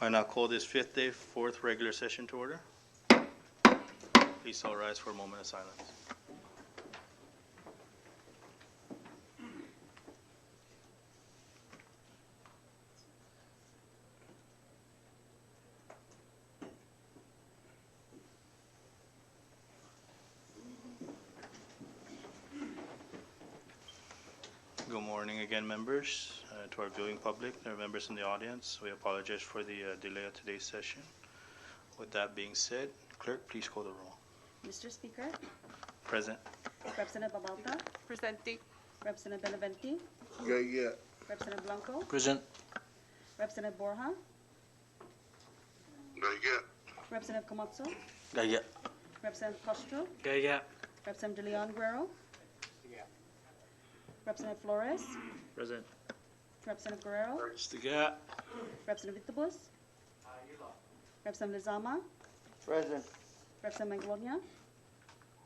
I now call this fifth day, fourth regular session to order. Please all rise for a moment of silence. Good morning again, members. To our viewing public, there are members in the audience. We apologize for the delay of today's session. With that being said, clerk, please call the roll. Mr. Speaker, Present. Representative Babalta, Presente. Representative Benavente, Yeah. Representative Blanco, Present. Representative Borja, Yeah. Representative Camacho, Gaya. Representative Castro, Gaya. Representative De Leon Guerrero, Representative Flores, Present. Representative Guerrero, Stiga. Representative Vitabus, Representative Lizama, Present. Representative Manglonia,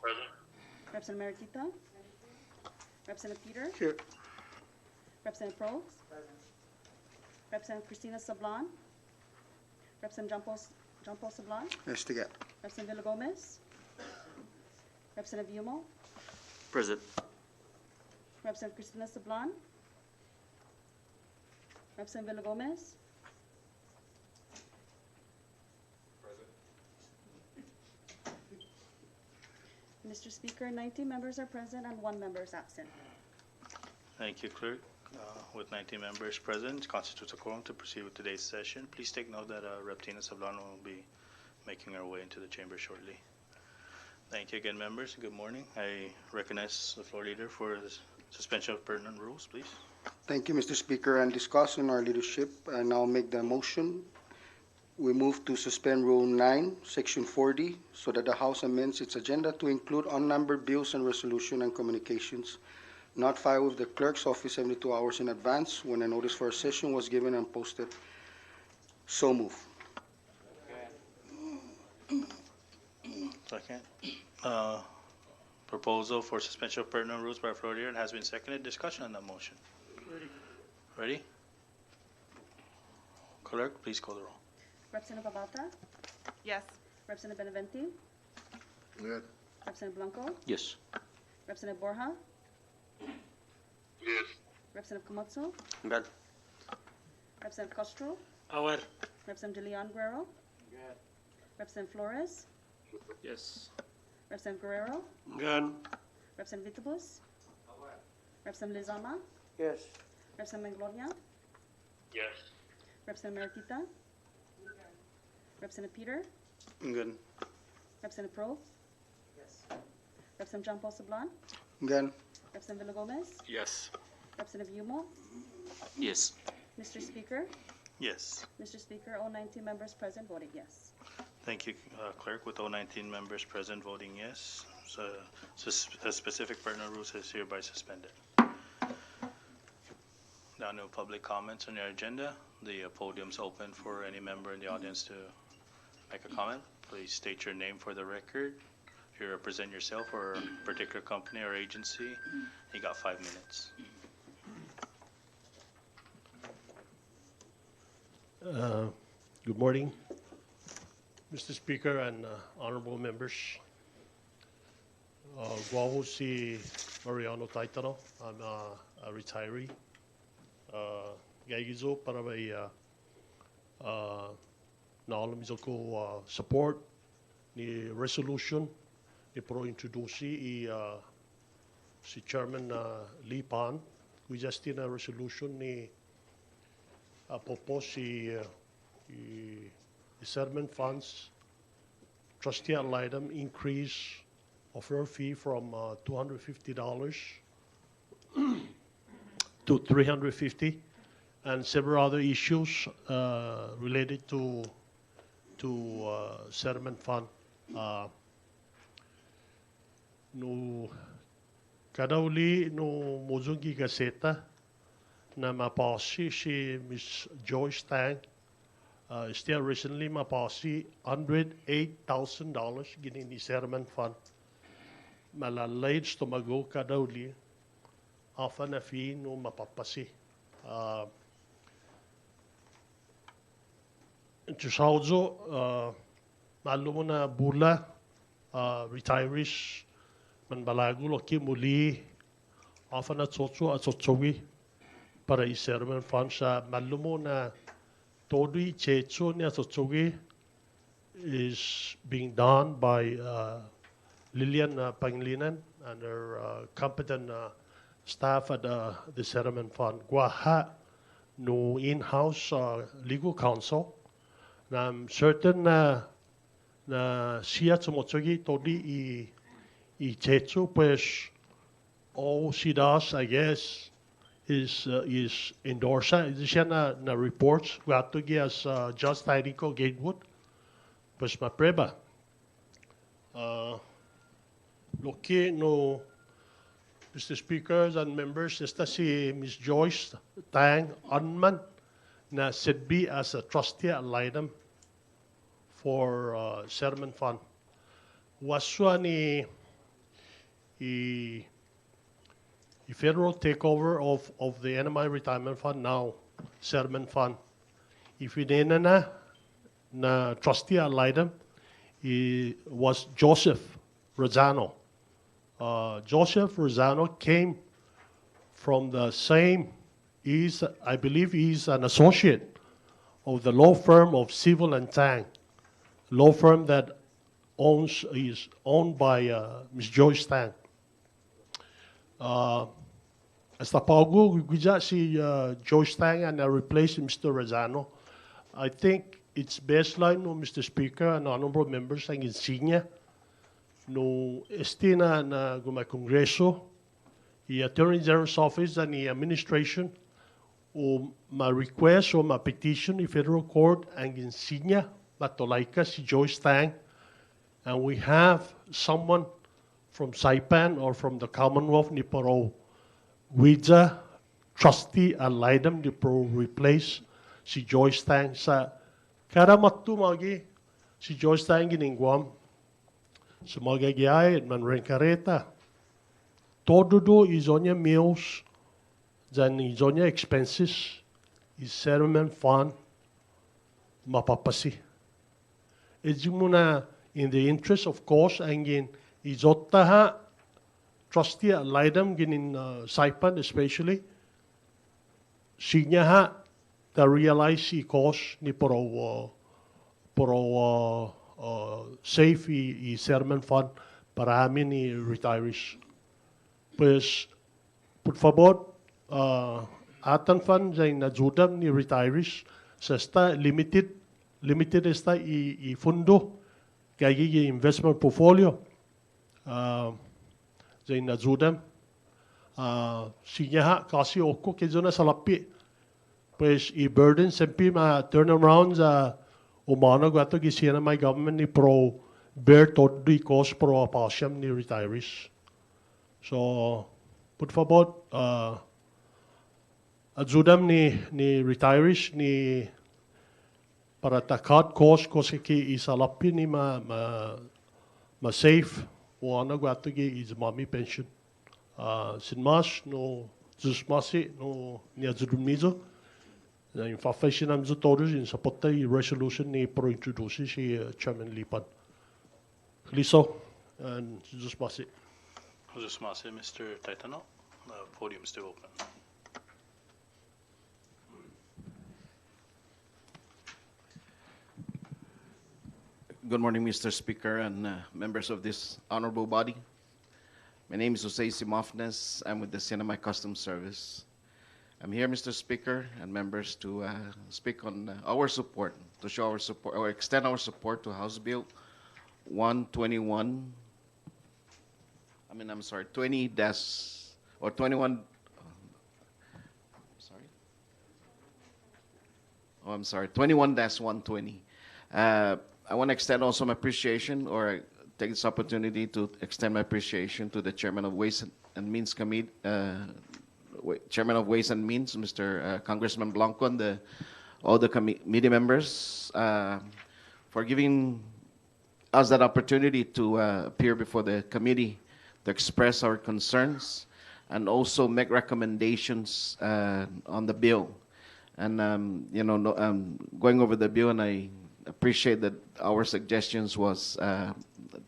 Present. Representative Mariquita, Representative Peter, Here. Representative Probes, Representative Cristina Sablan, Representative John Paul Sablan, Yes, to get. Representative Villa Gomez, Representative Yumo, Present. Representative Cristina Sablan, Representative Villa Gomez, Mr. Speaker, 19 members are present and 1 member is absent. Thank you, clerk. With 19 members present, constitutes a quorum to proceed with today's session. Please take note that Rep. Tina Sablan will be making her way into the chamber shortly. Thank you again, members. Good morning. I recognize the floor leader for the suspension of pertinent rules, please. Thank you, Mr. Speaker. And discussing our leadership, I now make the motion. We move to suspend Rule 9, Section 40, so that the House amends its agenda to include unnumbered bills and resolution and communications not filed with the clerk's office 72 hours in advance when a notice for a session was given and posted. So move. Second. Proposal for suspension of pertinent rules by floor leader has been seconded. Discussion on that motion. Ready? Clerk, please call the roll. Representative Babalta, Yes. Representative Benavente, Good. Representative Blanco, Yes. Representative Borja, Yes. Representative Camacho, Good. Representative Castro, Aware. Representative De Leon Guerrero, Representative Flores, Yes. Representative Guerrero, Good. Representative Vitabus, Representative Lizama, Yes. Representative Manglonia, Yes. Representative Mariquita, Representative Peter, Good. Representative Probes, Representative John Paul Sablan, Again, Representative Villa Gomez, Yes. Representative Yumo. Yes. Mr. Speaker, Yes. Mr. Speaker, all 19 members present voted yes. Thank you, clerk. With all 19 members present voting yes, so the specific pertinent rules is hereby suspended. Now, no public comments on your agenda. The podium's open for any member in the audience to make a comment. Please state your name for the record. If you represent yourself or a particular company or agency, you got 5 minutes. Good morning, Mr. Speaker and honorable members. Guaho si Mariano Taitano. I'm a retiree. Gaigizo para may naalamis ako support ni resolution ni pro-introduce si Chairman Lee Pan. We just in a resolution ni propose the settlement funds trustee ad litem increase of her fee from $250 to $350, and several other issues related to settlement fund. No kadauli no mozungi gazeta na mapasi si Miss Joyce Tang. Still recently mapasi $108,000 gini ni settlement fund. Malalay stomago kadauli afa na fee no mapapasi. Tusauzo, malo mo na bula, retirees, man balago loki muli, often at sotsogi, para iserman fan sa malo mo na todui checho ni sotsogi is being done by Lilian Pangilinan and her competent staff at the Settlement Fund. Guaha no in-house legal counsel. And I'm certain na siya tumotsogi todi I checho, pues all she does, I guess, is endorse. Siya na reports. Guatogi as Just Tyrico Gatewood. Pues mapreba. Loki no, Mr. Speakers and members, esta si Ms. Joyce Tang Unman na SIDBI as a trustee ad litem for Settlement Fund. Waswa ni federal takeover of the NMI Retirement Fund now, Settlement Fund. If inena na trustee ad litem, was Joseph Rosano. Joseph Rosano came from the same, I believe he's an associate of the law firm of Civil and Tang, law firm that is owned by Ms. Joyce Tang. Hasta paugo guja si Joyce Tang and I replaced Mr. Rosano. I think it's baseline, no, Mr. Speaker and honorable members, ang insignia no estina na guma Kongreso, the Attorney General's Office and the administration o ma request o ma petition the federal court ang insignia matolaika si Joyce Tang, and we have someone from Saipan or from the Commonwealth ni Paro Widza trustee ad litem ni Paro replace si Joyce Tang sa karamatu magi si Joyce Tang giningwam sa mga gayay man renkareta. Todo do izonya meals, then izonya expenses, is settlement fund mapapasi. Edji muna in the interest of course angin izotta ha trustee ad litem ginin Saipan especially sinya ha ta realize I cost ni poro safe I settlement fund para amin ni retirees. Pues, por favor, atan fund ay najudam ni retirees sa esta limited esta I fundo kaya I investment portfolio. Zay najudam. Sinya ha kasi oko kezo na salapi. Pues I burden sempi ma turnaround sa umano gato gisina my government ni pro bear todo I cost pro apasyam ni retirees. So, por favor, ajudam ni retirees ni para takat cost ko ki isalapi ni ma safe o ano gato gi is mami pension. Sinmas no jusmasi no ni ajudum nizo. In fashion am todos in support the resolution ni pro introduce si Chairman Lipan. Liso and just masi. Just masi, Mr. Taitano. Podium is still open. Good morning, Mr. Speaker and members of this honorable body. My name is Jose Simofnes. I'm with the CNMI Customs Service. I'm here, Mr. Speaker and members, to speak on our support, to show our support or extend our support to House Bill 121. 20 or 21. I'm sorry, 21-120. I want to extend also my appreciation, or take this opportunity to extend my appreciation to the Chairman of Ways and Means Committee, Chairman of Ways and Means, Mr. Congressman Blanco, and all the committee members for giving us that opportunity to appear before the committee to express our concerns and also make recommendations on the bill. And going over the bill, and I appreciate that our suggestions was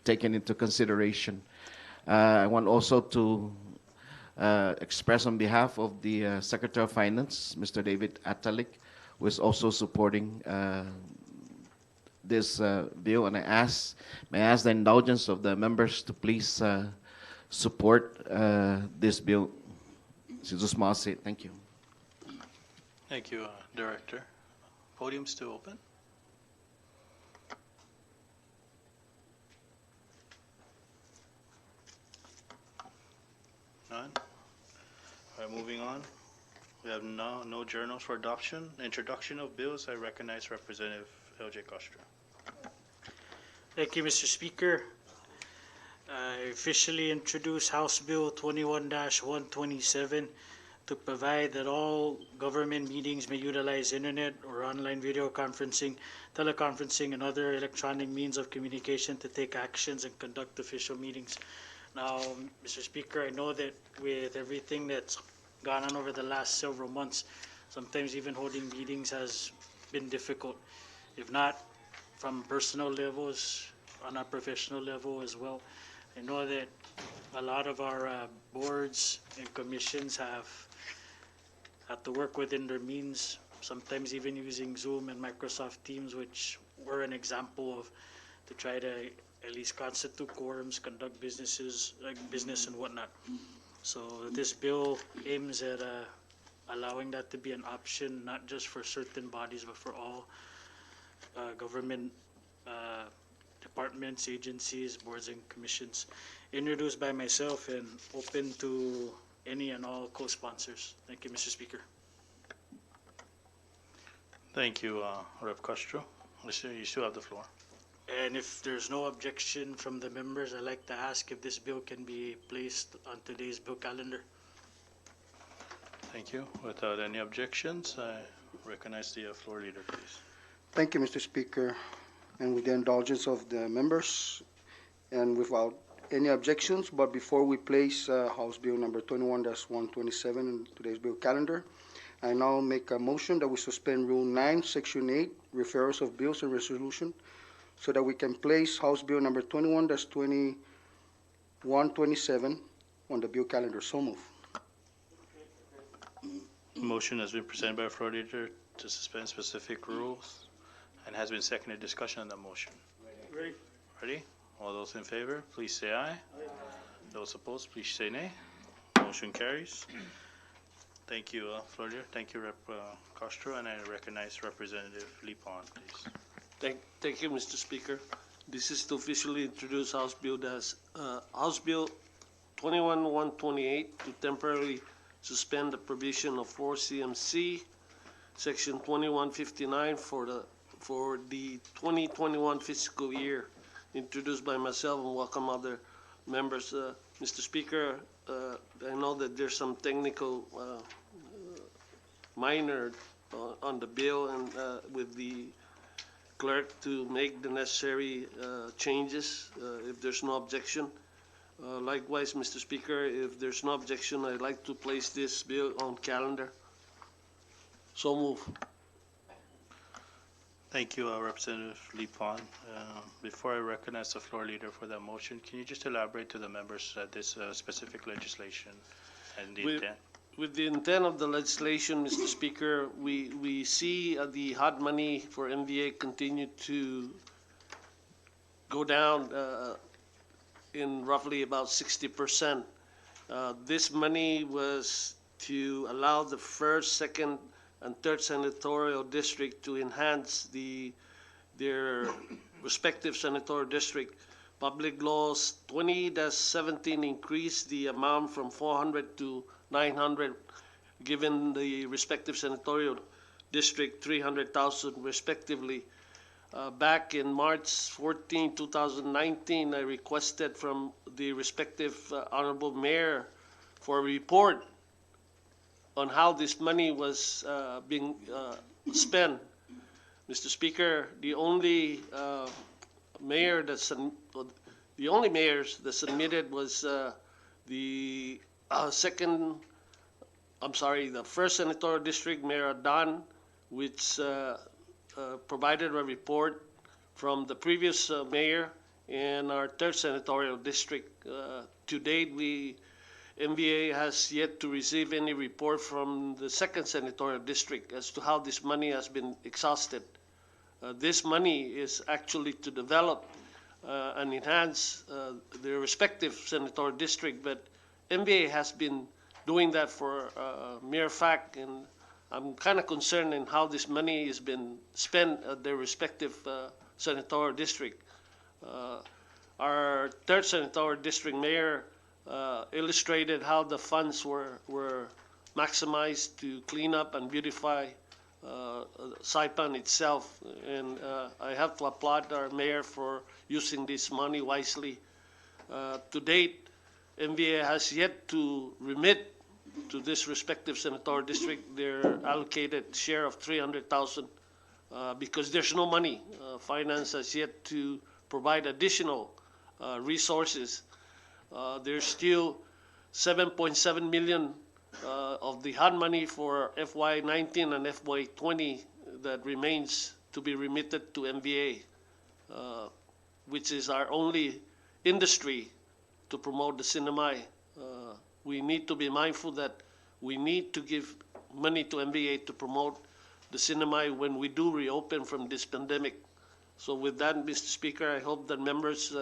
taken into consideration. I want also to express on behalf of the Secretary of Finance, Mr. David Atalik, who is also supporting this bill, and may I ask the indulgence of the members to please support this bill. Si small seat. Thank you. Thank you, Director. Podium still open? None? All right, moving on. We have no journals for adoption. Introduction of bills. I recognize Representative L.J. Castro. Thank you, Mr. Speaker. I officially introduce House Bill 21-127 to provide that all government meetings may utilize internet or online video conferencing, teleconferencing, and other electronic means of communication to take actions and conduct official meetings. Now, Mr. Speaker, I know that with everything that's gone on over the last several months, sometimes even holding meetings has been difficult, if not from personal levels, on a professional level as well. I know that a lot of our boards and commissions have had to work within their means, sometimes even using Zoom and Microsoft Teams, which were an example of to try to at least constitute quorums, conduct business and whatnot. So this bill aims at allowing that to be an option, not just for certain bodies, but for all government departments, agencies, boards, and commissions. Introduced by myself and open to any and all co-sponsors. Thank you, Mr. Speaker. Thank you, Rep. Castro. You still have the floor. And if there's no objection from the members, I'd like to ask if this bill can be placed on today's bill calendar. Thank you. Without any objections, I recognize the floor leader, please. Thank you, Mr. Speaker. And with the indulgence of the members and without any objections, but before we place House Bill number 21-127 in today's bill calendar, I now make a motion that we suspend Rule 9, Section 8, referrals of bills and resolution, so that we can place House Bill number 21-127 on the bill calendar. So move. Motion has been presented by the floor leader to suspend specific rules and has been seconded. Discussion on the motion. Ready? Ready? All those in favor, please say aye. Those opposed, please say nay. Motion carries. Thank you, floor leader. Thank you, Rep. Castro, and I recognize Representative Lipon, please. Thank you, Mr. Speaker. This is to officially introduce House Bill 21-128 to temporarily suspend the provision of 4 CMC Section 2159 for the 2021 fiscal year, introduced by myself and welcome other members. Mr. Speaker, I know that there's some technical minor on the bill and with the clerk to make the necessary changes if there's no objection. Likewise, Mr. Speaker, if there's no objection, I'd like to place this bill on calendar. So move. Thank you, Representative Lipon. Before I recognize the floor leader for that motion, can you just elaborate to the members this specific legislation and the intent? With the intent of the legislation, Mr. Speaker, we see the hot money for MVA continue to go down in roughly about 60%. This money was to allow the first, second, and third senatorial district to enhance their respective senatorial district. Public Laws 20-17 increased the amount from 400 to 900, given the respective senatorial district 300,000 respectively. Back in March 14, 2019, I requested from the respective honorable mayor for a report on how this money was being spent. Mr. Speaker, the only mayors that submitted was the first senatorial district, Mayor Adan, which provided a report from the previous mayor and our third senatorial district. To date, MVA has yet to receive any report from the second senatorial district as to how this money has been exhausted. This money is actually to develop and enhance their respective senatorial district, but MVA has been doing that for mere fact, and I'm kind of concerned in how this money has been spent at their respective senatorial district. Our third senatorial district mayor illustrated how the funds were maximized to clean up and beautify Saipan itself, and I have to applaud our mayor for using this money wisely. To date, MVA has yet to remit to this respective senatorial district their allocated share of 300,000 because there's no money. Finance has yet to provide additional resources. There's still 7.7 million of the HUD money for FY19 and FY20 that remains to be remitted to MVA, which is our only industry to promote the cinema. We need to be mindful that we need to give money to MVA to promote the cinema when we do reopen from this pandemic. So with that, Mr. Speaker, I hope that members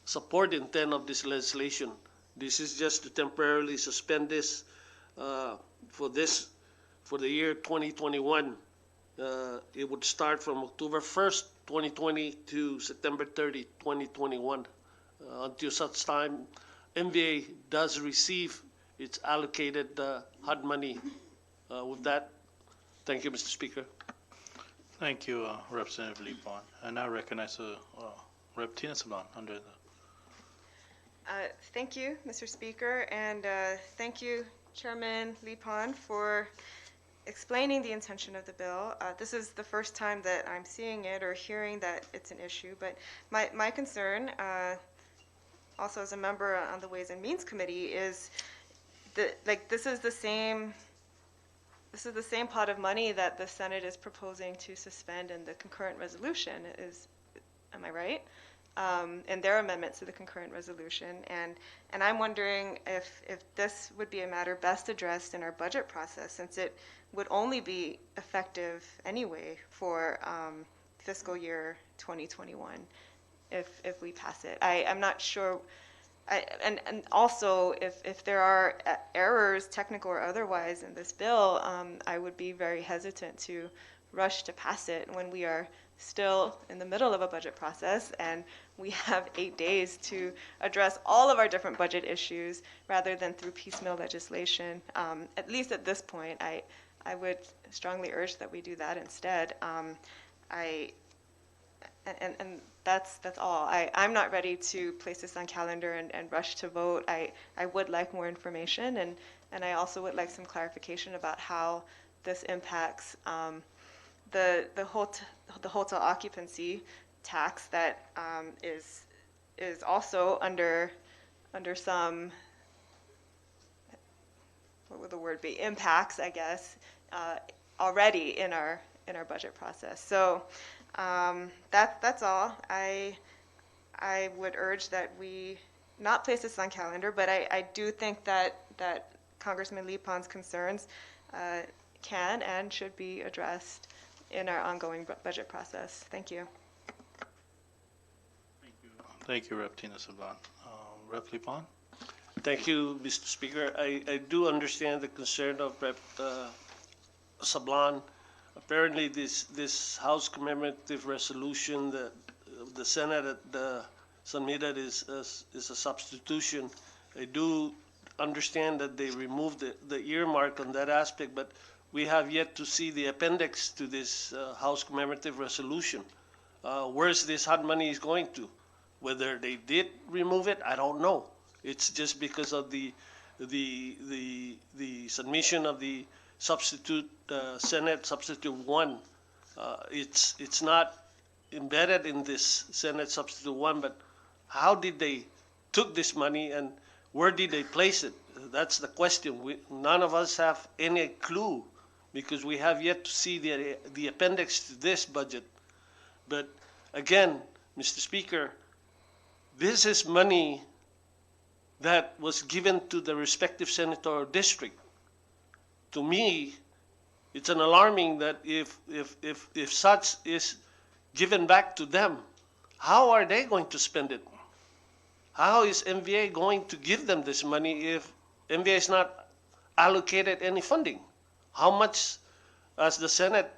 support the intent of this legislation. This is just to temporarily suspend this for the year 2021. It would start from October 1st, 2020 to September 30, 2021. Until such time, MVA does receive its allocated HUD money. With that, thank you, Mr. Speaker. Thank you, Representative Lipon. And now recognize Rep. Tina Sablan under the. Thank you, Mr. Speaker, and thank you, Chairman Lipon, for explaining the intention of the bill. This is the first time that I'm seeing it or hearing that it's an issue, but my concern, also as a member on the Ways and Means Committee, is that this is the same pot of money that the Senate is proposing to suspend in the concurrent resolution. Am I right? In their amendments to the concurrent resolution, and I'm wondering if this would be a matter best addressed in our budget process, since it would only be effective anyway for fiscal year 2021 if we pass it. I'm not sure, and also if there are errors, technical or otherwise, in this bill, I would be very hesitant to rush to pass it when we are still in the middle of a budget process and we have 8 days to address all of our different budget issues rather than through piecemeal legislation. At least at this point, I would strongly urge that we do that instead. And that's all. I'm not ready to place this on calendar and rush to vote. I would like more information, and I also would like some clarification about how this impacts the hotel occupancy tax that is also under some, what would the word be, impacts, I guess, already in our budget process. So that's all. I would urge that we not place this on calendar, but I do think that Congressman Lipon's concerns can and should be addressed in our ongoing budget process. Thank you. Thank you, Rep. Tina Sablan. Rep. Lipon? Thank you, Mr. Speaker. I do understand the concern of Rep. Sablan. Apparently, this House commemorative resolution that the Senate submitted is a substitution. I do understand that they removed the earmark on that aspect, but we have yet to see the appendix to this House commemorative resolution. Where's this HUD money is going to? Whether they did remove it, I don't know. It's just because of the submission of the substitute Senate Substitute 1. It's not embedded in this Senate Substitute 1, but how did they took this money and where did they place it? That's the question. None of us have any clue because we have yet to see the appendix to this budget. But Again, Mr. Speaker, this is money that was given to the respective senatorial district. To me, it's an alarming that if such is given back to them, how are they going to spend it? How is MVA going to give them this money if MVA is not allocated any funding? How much is the Senate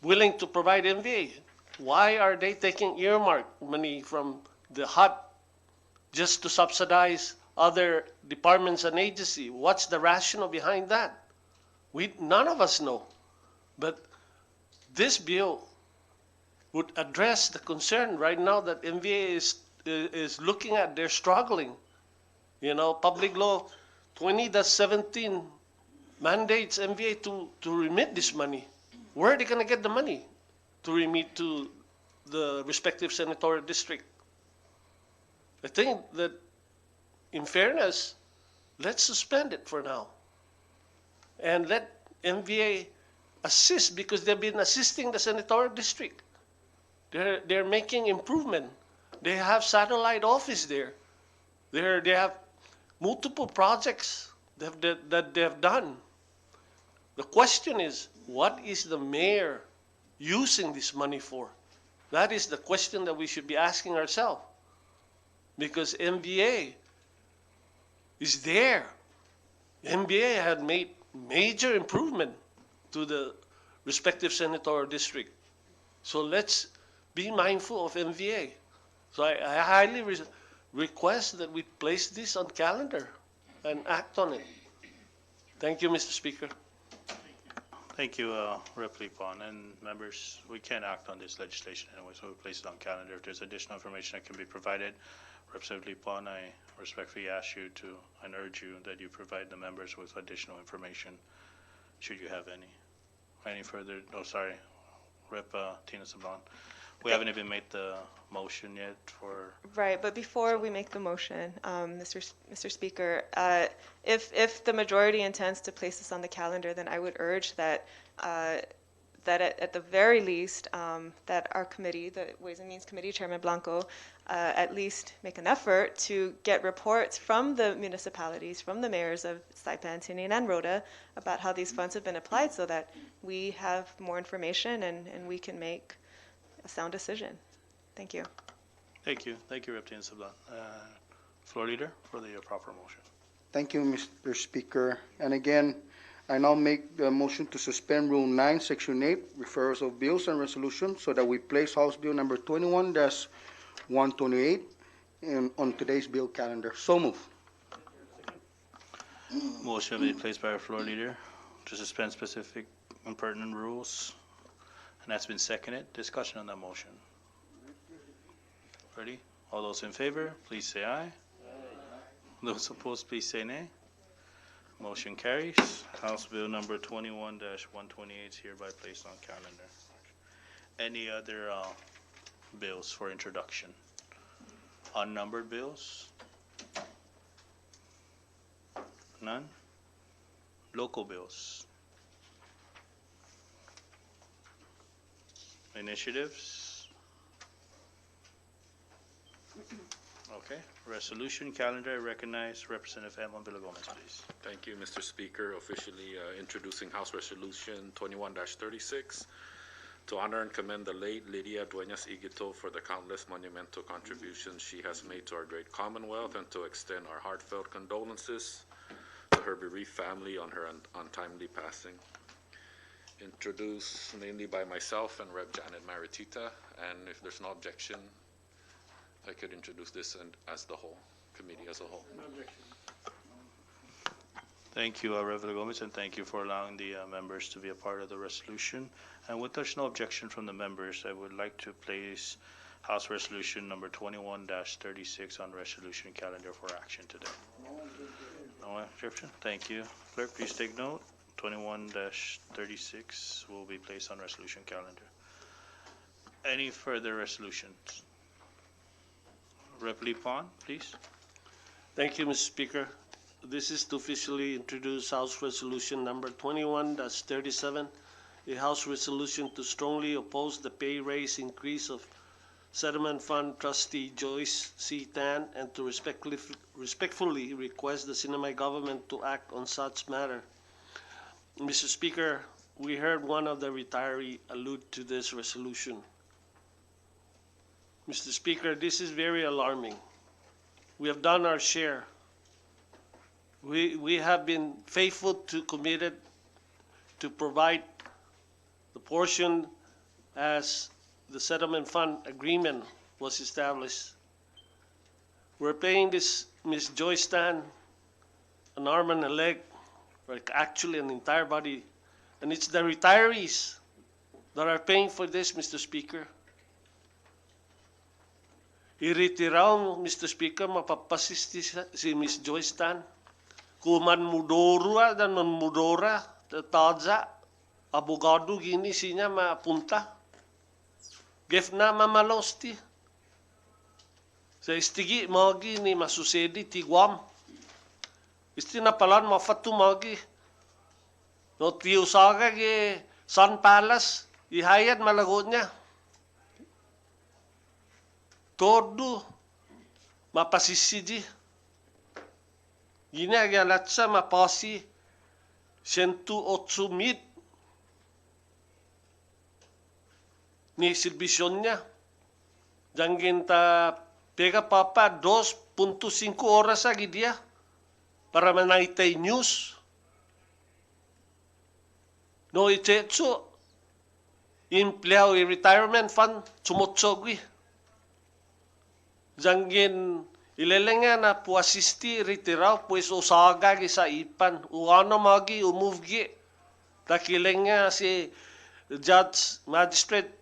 willing to provide MVA? Why are they taking earmark money from the HUD just to subsidize other departments and agencies? What's the rationale behind that? None of us know. But this bill would address the concern right now that MVA is looking at. They're struggling. You know, Public Law 20-17 mandates MVA to remit this money. Where are they going to get the money to remit to the respective senatorial district? I think that, in fairness, let's suspend it for now. And let MVA assist, because they've been assisting the senatorial district. They're making improvement. They have satellite office there. They have multiple projects that they have done. The question is, what is the mayor using this money for? That is the question that we should be asking ourselves. Because MVA is there. MVA had made major improvement to the respective senatorial district. So let's be mindful of MVA. So I highly request that we place this on calendar and act on it. Thank you, Mr. Speaker. Thank you, Rep. Lipon. And members, we can act on this legislation anyway, so we place it on calendar. If there's additional information that can be provided, Representative Lipon, I respectfully ask you to, and urge you that you provide the members with additional information, should you have any. Any further, oh, sorry, Rep. Tina Sablan. We haven't even made the motion yet for. Right, but before we make the motion, Mr. Speaker, if the majority intends to place this on the calendar, then I would urge that at the very least, that our committee, the Ways and Means Committee, Chairman Blanco, at least make an effort to get reports from the municipalities, from the mayors of Saipan, Tinian, and Rota about how these funds have been applied, so that we have more information and we can make a sound decision. Thank you. Thank you. Thank you, Rep. Tina Sablan. Floor Leader for the proper motion. Thank you, Mr. Speaker. And again, I now make the motion to suspend Rule 9, Section 8, referrals of bills and resolutions, so that we place House Bill number 21-128 on today's bill calendar. So move. Motion will be placed by our floor leader to suspend specific and pertinent rules, and that's been seconded. Discussion on that motion. Ready? All those in favor, please say aye. Those opposed, please say nay. Motion carries. House Bill number 21-128 is hereby placed on calendar. Any other bills for introduction? Unnumbered bills? None? Local bills? Initiatives? Okay. Resolution calendar. I recognize Representative Edmond Villagomez, please. Thank you, Mr. Speaker. Officially introducing House Resolution 21-36 to honor and commend the late Lydia Dueñas-Igito for the countless monumental contributions she has made to our great Commonwealth, and to extend our heartfelt condolences to her bereaved family on her untimely passing. Introduced mainly by myself and Rep. Janet Maritita, and if there's no objection, I could introduce this as the whole, committee as a whole. Thank you, Rep. Villagomez, and thank you for allowing the members to be a part of the resolution. And with there's no objection from the members, I would like to place House Resolution number 21-36 on resolution calendar for action today. No objection? Thank you. Clerk, please take note. 21-36 will be placed on resolution calendar. Any further resolutions? Rep. Lipon, please. Thank you, Mr. Speaker. This is to officially introduce House Resolution number 21-37, a House resolution to strongly oppose the pay raise increase of Settlement Fund Trustee Joyce C. Tan and to respectfully request the Sinamay government to act on such matter. Mr. Speaker, we heard one of the retiree allude to this resolution. Mr. Speaker, this is very alarming. We have done our share. We have been faithful to committed to provide the portion as the settlement fund agreement was established. We're paying this Ms. Joyce Tan an arm and a leg, or actually an entire body, and it's the retirees that are paying for this, Mr. Speaker. Iritiraw, Mr. Speaker, mapapasisti si Ms. Joyce Tan. Kuman mudora dan non mudora, taja, abogado gini sinya mapunta. Gef na mamalosti. Sa istigi magi ni masusedi tigwam. Isti na palan mafatu magi. No tiusaga ge Sun Palace, ihayat malagot niya. Todo mapasisidi. Gini agalatsa mapasi 108 mit ni silbisyon niya. Janggin ta pega papa 2.5 oras lagi dia para manaitay news. No itetso empleado retirement fund sumutsogwi. Janggin ilelenga na po asisti retiraw pues usaga gi sa ipan. Uano magi umuvgi. Takilenga si judge magistrate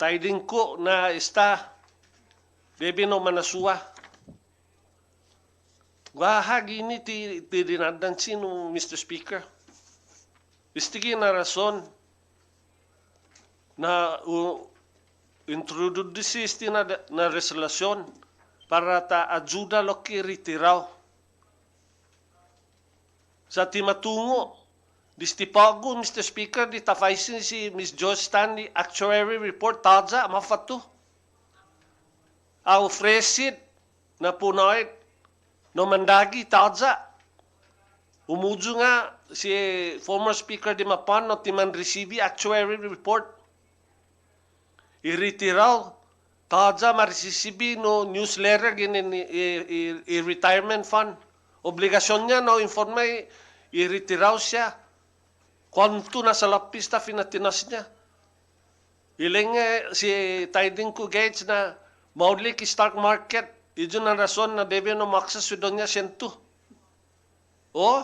tiding ko na ista debi no manasua. Wahag ini ti dinadan sino Mr. Speaker. Istigi na rason na introduce na resolution para ta ajuda loki retiraw. Sa timatungo, distipago, Mr. Speaker, di tafaisin si Ms. Joyce Tan di actuary report taja mafatu. Au fresit na punoit no mandagi taja. Umuju nga si former Speaker di Mapan no timan receive actuary report. Iritiraw taja marisisibi no newsletter gini retirement fund. Obligasyon niya no informe iritiraw siya. Kwanto na sa lapis ta finatinas niya. Iling si tiding ko Gates na maudli ki stock market. Iyon ang rason na debe no maksa sudon niya sento. O?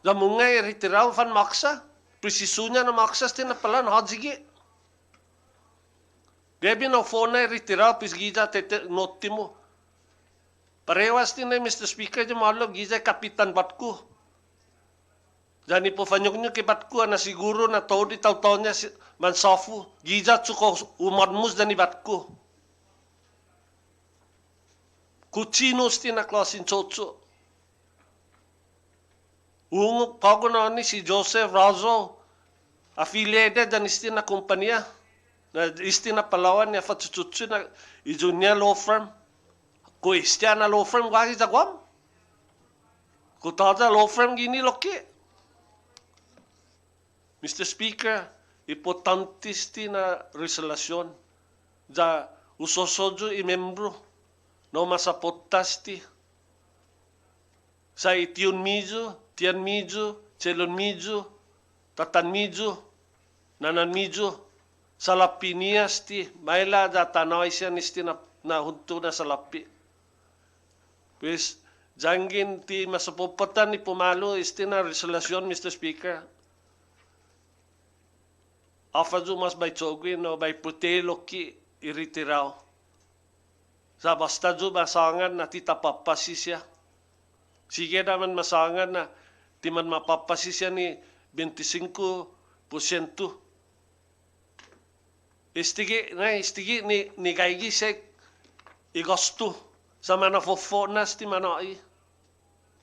Zamungay iritiraw fan maksa. Presiso niya na maksa tinapalan hadzigi. Debi no phone na retiraw pis giza tete noti mo. Parewas din na Mr. Speaker di malo giza kapitan batku. Jani po fanyok nyo kibatku na siguro na todi taw-taw niya mansafu. Giza tsuko umadmus dani batku. Kuchinos din na klasin tsotso. Ungok pago na ni si Joseph Razo. Affiliated dan istin na kumpanya. Na isti na Palawan niya fatsutsutsu na ijon niya law firm. Ko istya na law firm wagi jagwam. Ko taja law firm gini loki. Mr. Speaker, importantisti na resolution. Ja usosojo i membro no masapotasti. Sa itiun mijo, tian mijo, celon mijo, tatan mijo, nanan mijo. Salapi niya sti, maila da tanaw siya nisti na hunto na salapi. Pues, janggin ti masapupatan ni pumalo isti na resolution, Mr. Speaker. Afadyo mas by Chogwin o by Putelo ki iritiraw. Sa basta dyo masangan na titapapasi siya. Sige naman masangan na timan mapapasi siya ni 25%. Istigi ni kaigi sek igasto sa manafofonas ti manai.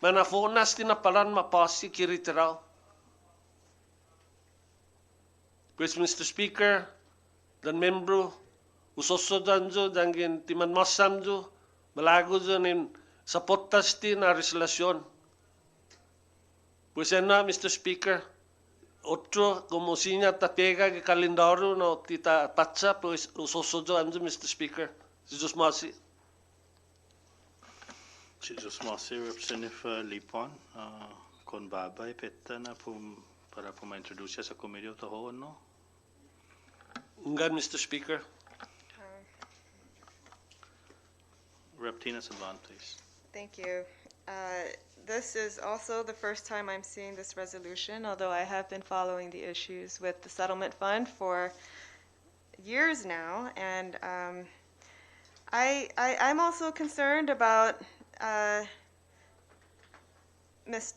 Manafonas ti napalan mapasi kiritiraw. Pues Mr. Speaker, dan membro usoso danjo dangin timan masamjo malago in sapotas ti na resolution. Pues na Mr. Speaker, otro como sinya tapega ke kalendario no tita patsa pues usoso danjo Mr. Speaker. Jesus masi. Jesus Masi, Representative Lipon, kon babay peta na para po ma-introduce siya sa Committee of the Whole, no? Ngan Mr. Speaker. Rep. Tina Sablan, please. Thank you. This is also the first time I'm seeing this resolution, although I have been following the issues with the settlement fund for years now. And I'm also concerned about Ms.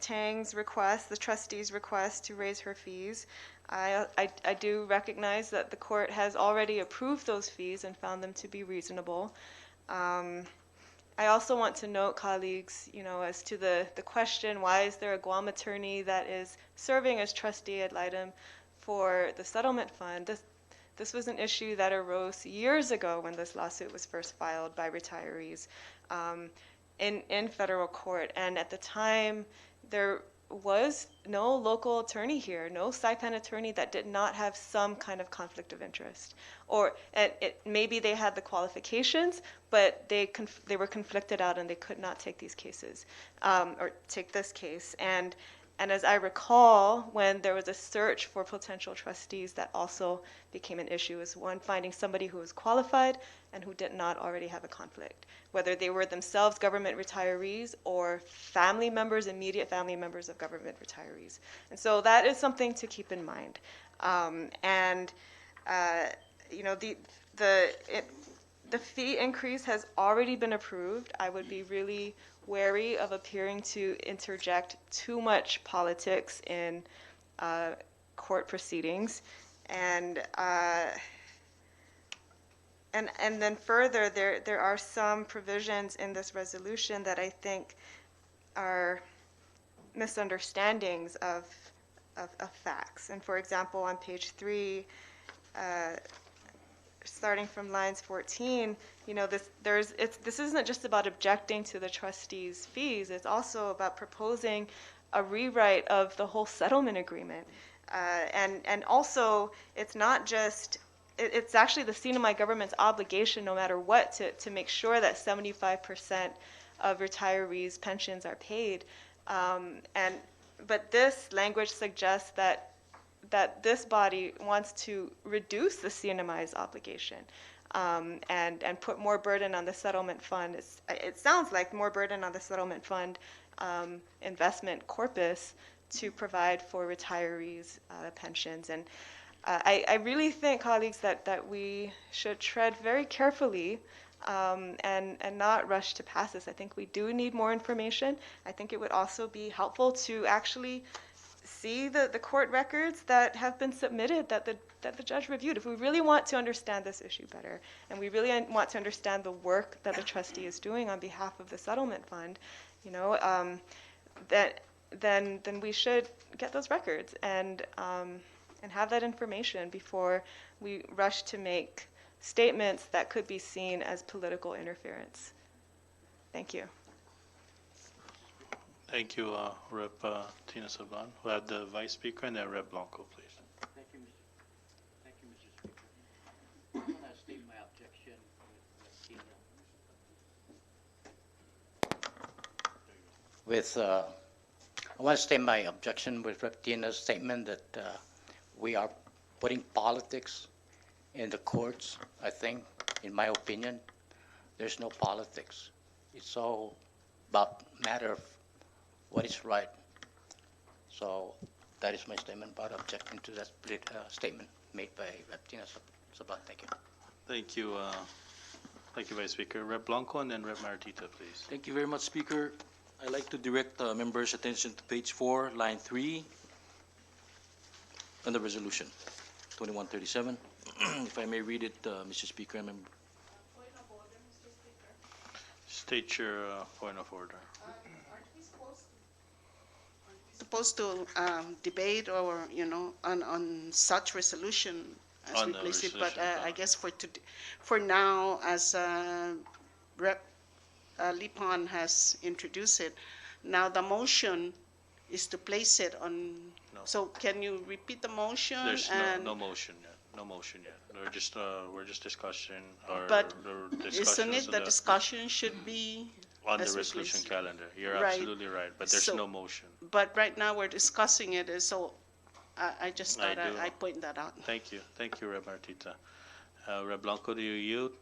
Tang's request, the trustee's request to raise her fees. I do recognize that the court has already approved those fees and found them to be reasonable. I also want to note, colleagues, as to the question, why is there a Guam attorney that is serving as trustee ad litem for the settlement fund? This was an issue that arose years ago when this lawsuit was first filed by retirees in federal court. And at the time, there was no local attorney here, no Saipan attorney that did not have some kind of conflict of interest. Or maybe they had the qualifications, but they were conflicted out and they could not take these cases, or take this case. And as I recall, when there was a search for potential trustees, that also became an issue, as one finding somebody who was qualified and who did not already have a conflict, whether they were themselves government retirees or family members, immediate family members of government retirees. And so that is something to keep in mind. The fee increase has already been approved. I would be really wary of appearing to interject too much politics in court proceedings. And then further, there are some provisions in this resolution that I think are misunderstandings of facts. And for example, on page 3, starting from lines 14, this isn't just about objecting to the trustees' fees. It's also about proposing a rewrite of the whole settlement agreement. And also, it's not just, it's actually the CNMI government's obligation, no matter what, to make sure that 75% of retirees' pensions are paid. But this language suggests that this body wants to reduce the CNMI's obligation and put more burden on the settlement fund. It sounds like more burden on the settlement fund investment corpus to provide for retirees' pensions. And I really think, colleagues, that we should tread very carefully and not rush to pass this. I think we do need more information. I think it would also be helpful to actually see the court records that have been submitted that the judge reviewed. If we really want to understand this issue better, and we really want to understand the work that the trustee is doing on behalf of the settlement fund, then we should get those records and have that information before we rush to make statements that could be seen as political interference. Thank you. Thank you, Rep. Tina Sablan. We'll have the Vice Speaker and then Rep. Blanco, please. Thank you, Mr. Speaker. I'm going to state my objection I want to state my objection with Rep. Tina's statement that we are putting politics in the courts. I think, in my opinion, there's no politics. It's all about matter of what is right. So that is my statement about objecting to that split statement made by Rep. Tina Sablan. Thank you. Thank you. Thank you, Vice Speaker. Rep. Blanco and then Rep. Maritita, please. Thank you very much, Speaker. I'd like to direct members' attention to page 4, line 3, on the resolution 2137. If I may read it, Mr. Speaker and member. State your point of order. supposed to debate or, on such resolution as On we the place it, but resolution, I guess for now, as Rep. Lipon has introduced it, now the motion is to place it on, No. so can you repeat the motion? There's and no motion yet. No motion yet. We're just discussing our But the Isn't discussions it the discussion should be on the as we resolution place- calendar. You're Right. absolutely right, but there's So- no motion. But right now, we're discussing it, and so I just I thought do. I'd point that out. Thank you, Rep. Martita. Rep. Blanco, do you yield,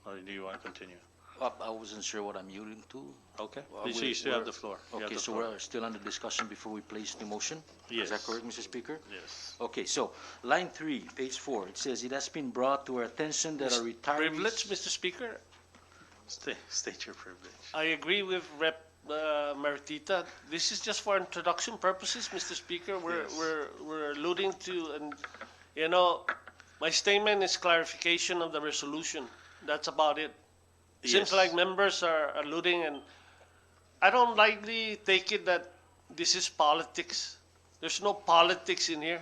or do you want to continue? I wasn't sure what I'm yielding to. Okay, Well, so you still have we're- the floor. You have Okay, the so floor. we're still under discussion before we place the motion? Yes. Is that correct, Mr. Speaker? Yes. Okay, so line 3, page 4, it says, "It has been brought to our attention that our retirees..." Privilege, Mr. Speaker. State your privilege. I agree with Rep. Martita. This is just for introduction purposes, Mr. Speaker. Yes. We're alluding to, and, my statement is clarification of the resolution. That's about it. Seems Yes. like members are alluding, and I don't likely take it that this is politics. There's no politics in here.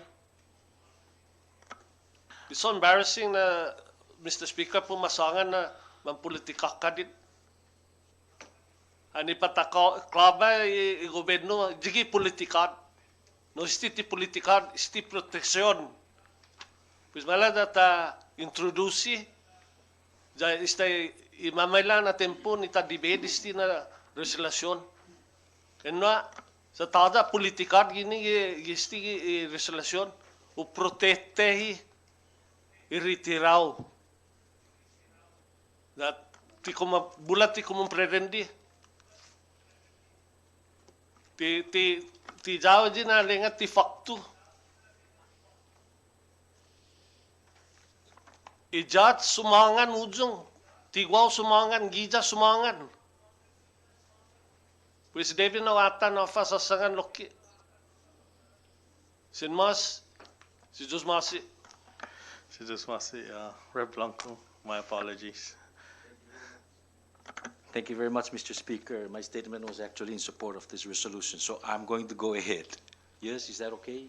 It's so embarrassing na, Mr. Speaker, pumasangan na mampolitika ka dit. Ani pataka klaba i gobyerno jigi politikat. No isti politikat, isti proteksyon. Pues mala data introduci ja istay imamailan na tempo ni ta debate isti na resolution. Enwa sa tada politikat gini isti resolution o protetehi iritiraw. Dat ti kuma bulat ti kumumprerendi. Ti jawa di na lengat ti faktu. Ijat sumangan ujung. Tigwaw sumangan, gija sumangan. Pues David na wata na fasasangan loki. Sin mas, si Diyos masi. Si just want to say, Rep. Blanco, my apologies. Thank you very much, Mr. Speaker. My statement was actually in support of this resolution, so I'm going to go ahead. Yes, is that okay?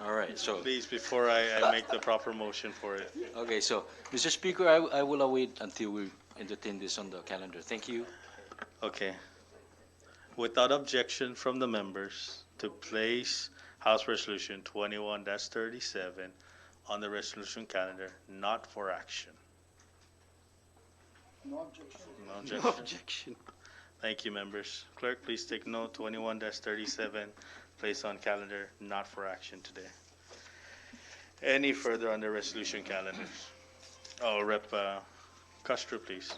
All right, so, Please, before I make the proper motion for it. okay, so, Mr. Speaker, I will await until we entertain this on the calendar. Thank you. Okay. Without objection from the members to place House Resolution 21-37 on the resolution calendar, not for action. No objection. No objection. Thank you, members. Clerk, please take note, 21-37, placed on calendar, not for action today. Any further on the resolution calendars? Oh, Rep. Castro, please.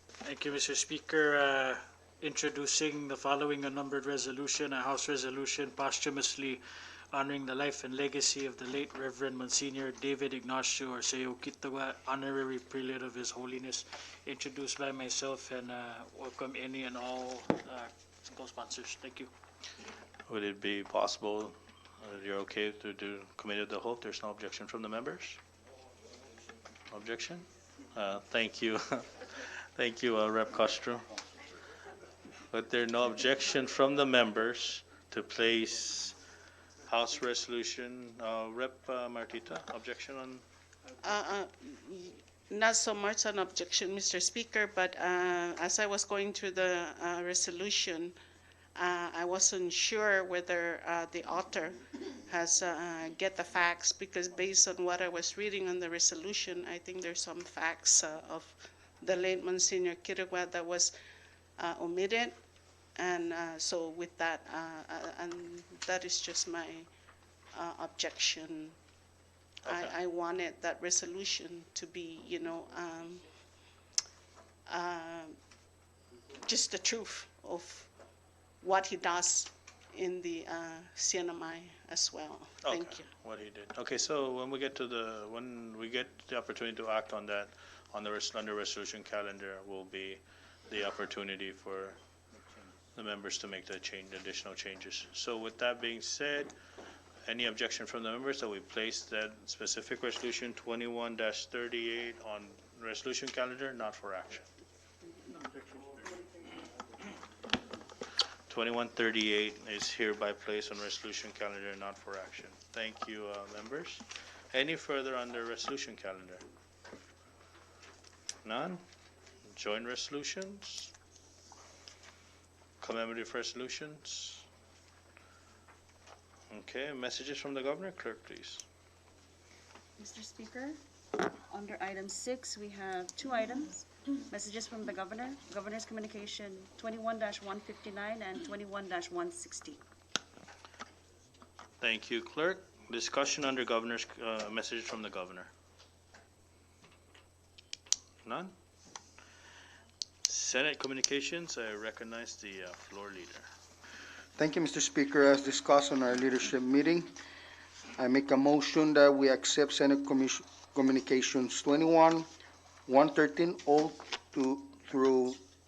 Thank you, Mr. Speaker. Introducing the following unnumbered resolution, a House resolution posthumously honoring the life and legacy of the late Reverend Monsignor David Ignacio Arceo Quitagua, honorary prelate of His Holiness, introduced by myself, and welcome any and all co-sponsors. Thank you. Would it be possible, you're okay to do committee of the whole? There's no objection from the members? Objection? Thank you. Thank you, Rep. Castro. But there no objection from the members to place House Resolution, Rep. Martita, objection on? Not so much an objection, Mr. Speaker, but as I was going through the resolution, I wasn't sure whether the author has get the facts, because based on what I was reading on the resolution, I think there's some facts of the late Monsignor Quitagua that was omitted. And so with that, and that is just my objection. Okay. I wanted that resolution to be, just the truth of what he does in the CNMI as well. Thank Okay, you. what he did. Okay, so when we get the opportunity to act on that, on the under resolution calendar, will be the opportunity for the members to make the additional changes. So with that being said, any objection from the members that we place that specific resolution 21-38 on resolution calendar, not for action? 2138 is hereby placed on resolution calendar and not for action. Thank you, members. Any further on the resolution calendar? None? Joint resolutions? Commemorative resolutions? Okay, messages from the governor. Clerk, please. Mr. Speaker, under item 6, we have 2 items. Messages from the governor, Governor's Communication 21-159 and 21-160. Thank you, clerk. Discussion under governor's messages from the governor. None? Senate Communications, I recognize the floor leader. Thank you, Mr. Speaker. As discussed on our leadership meeting, I make a motion that we accept Senate Communications 21, 113 through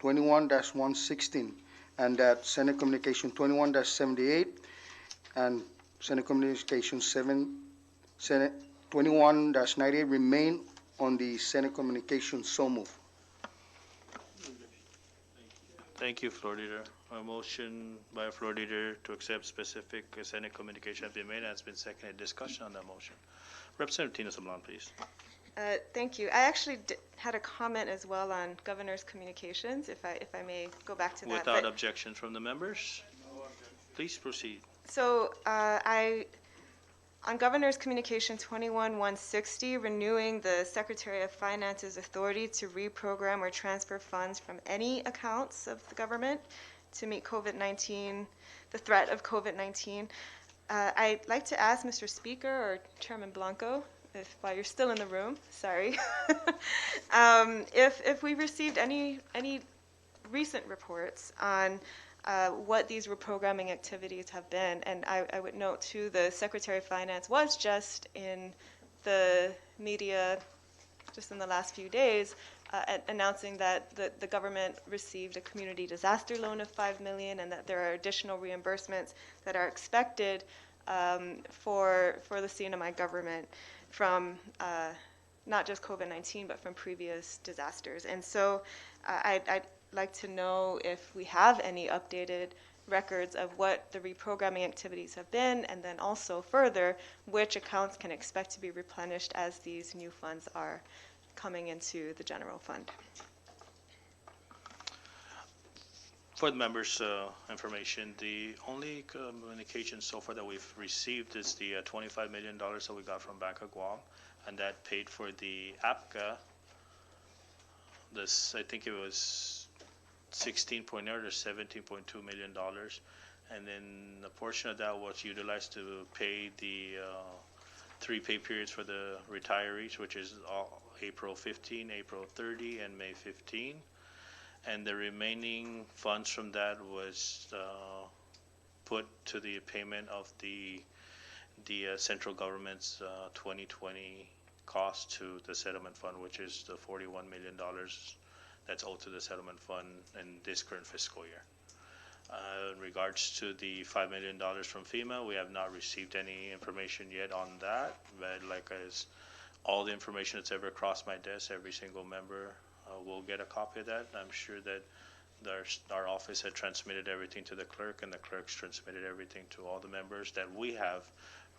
21-116, and that Senate Communication 21-78 and Senate Communication 21-98 remain on the Senate Communication. So move. Thank you, floor leader. A motion by floor leader to accept specific Senate communication has been made and has been seconded. Discussion on that motion. Representative Tina Sablan, please. Thank you. I actually had a comment as well on Governor's Communications, if I may go back to that. Without objections from the members, please proceed. So on Governor's Communication 21-160, renewing the Secretary of Finance's authority to reprogram or transfer funds from any accounts of the government to meet COVID-19, the threat of COVID-19. I'd like to ask Mr. Speaker or Chairman Blanco, while you're still in the room, sorry, if we received any recent reports on what these reprogramming activities have been. And I would note too, the Secretary of Finance was just in the media just in the last few days announcing that the government received a community disaster loan of $5 million and that there are additional reimbursements that are expected for the CNMI government from not just COVID-19 but from previous disasters. And so I'd like to know if we have any updated records of what the reprogramming activities have been, and then also further, which accounts can expect to be replenished as these new funds are coming into the general fund. For the members' information, the only communication so far that we've received is the $25 million that we got from Bank of Guam, and that paid for the APCA. This, I think it was 16.0 or $17.2 million, and then a portion of that was utilized to pay the 3 pay periods for the retirees, which is April 15, April 30, and May 15. And the remaining funds from that was put to the payment of the central government's 2020 cost to the settlement fund, which is the $41 million that's owed to the settlement fund in this current fiscal year. In regards to the $5 million from FEMA, we have not received any information yet on that, but like as all the information that's ever crossed my desk, every single member will get a copy of that. I'm sure that our office had transmitted everything to the clerk, and the clerk's transmitted everything to all the members that we have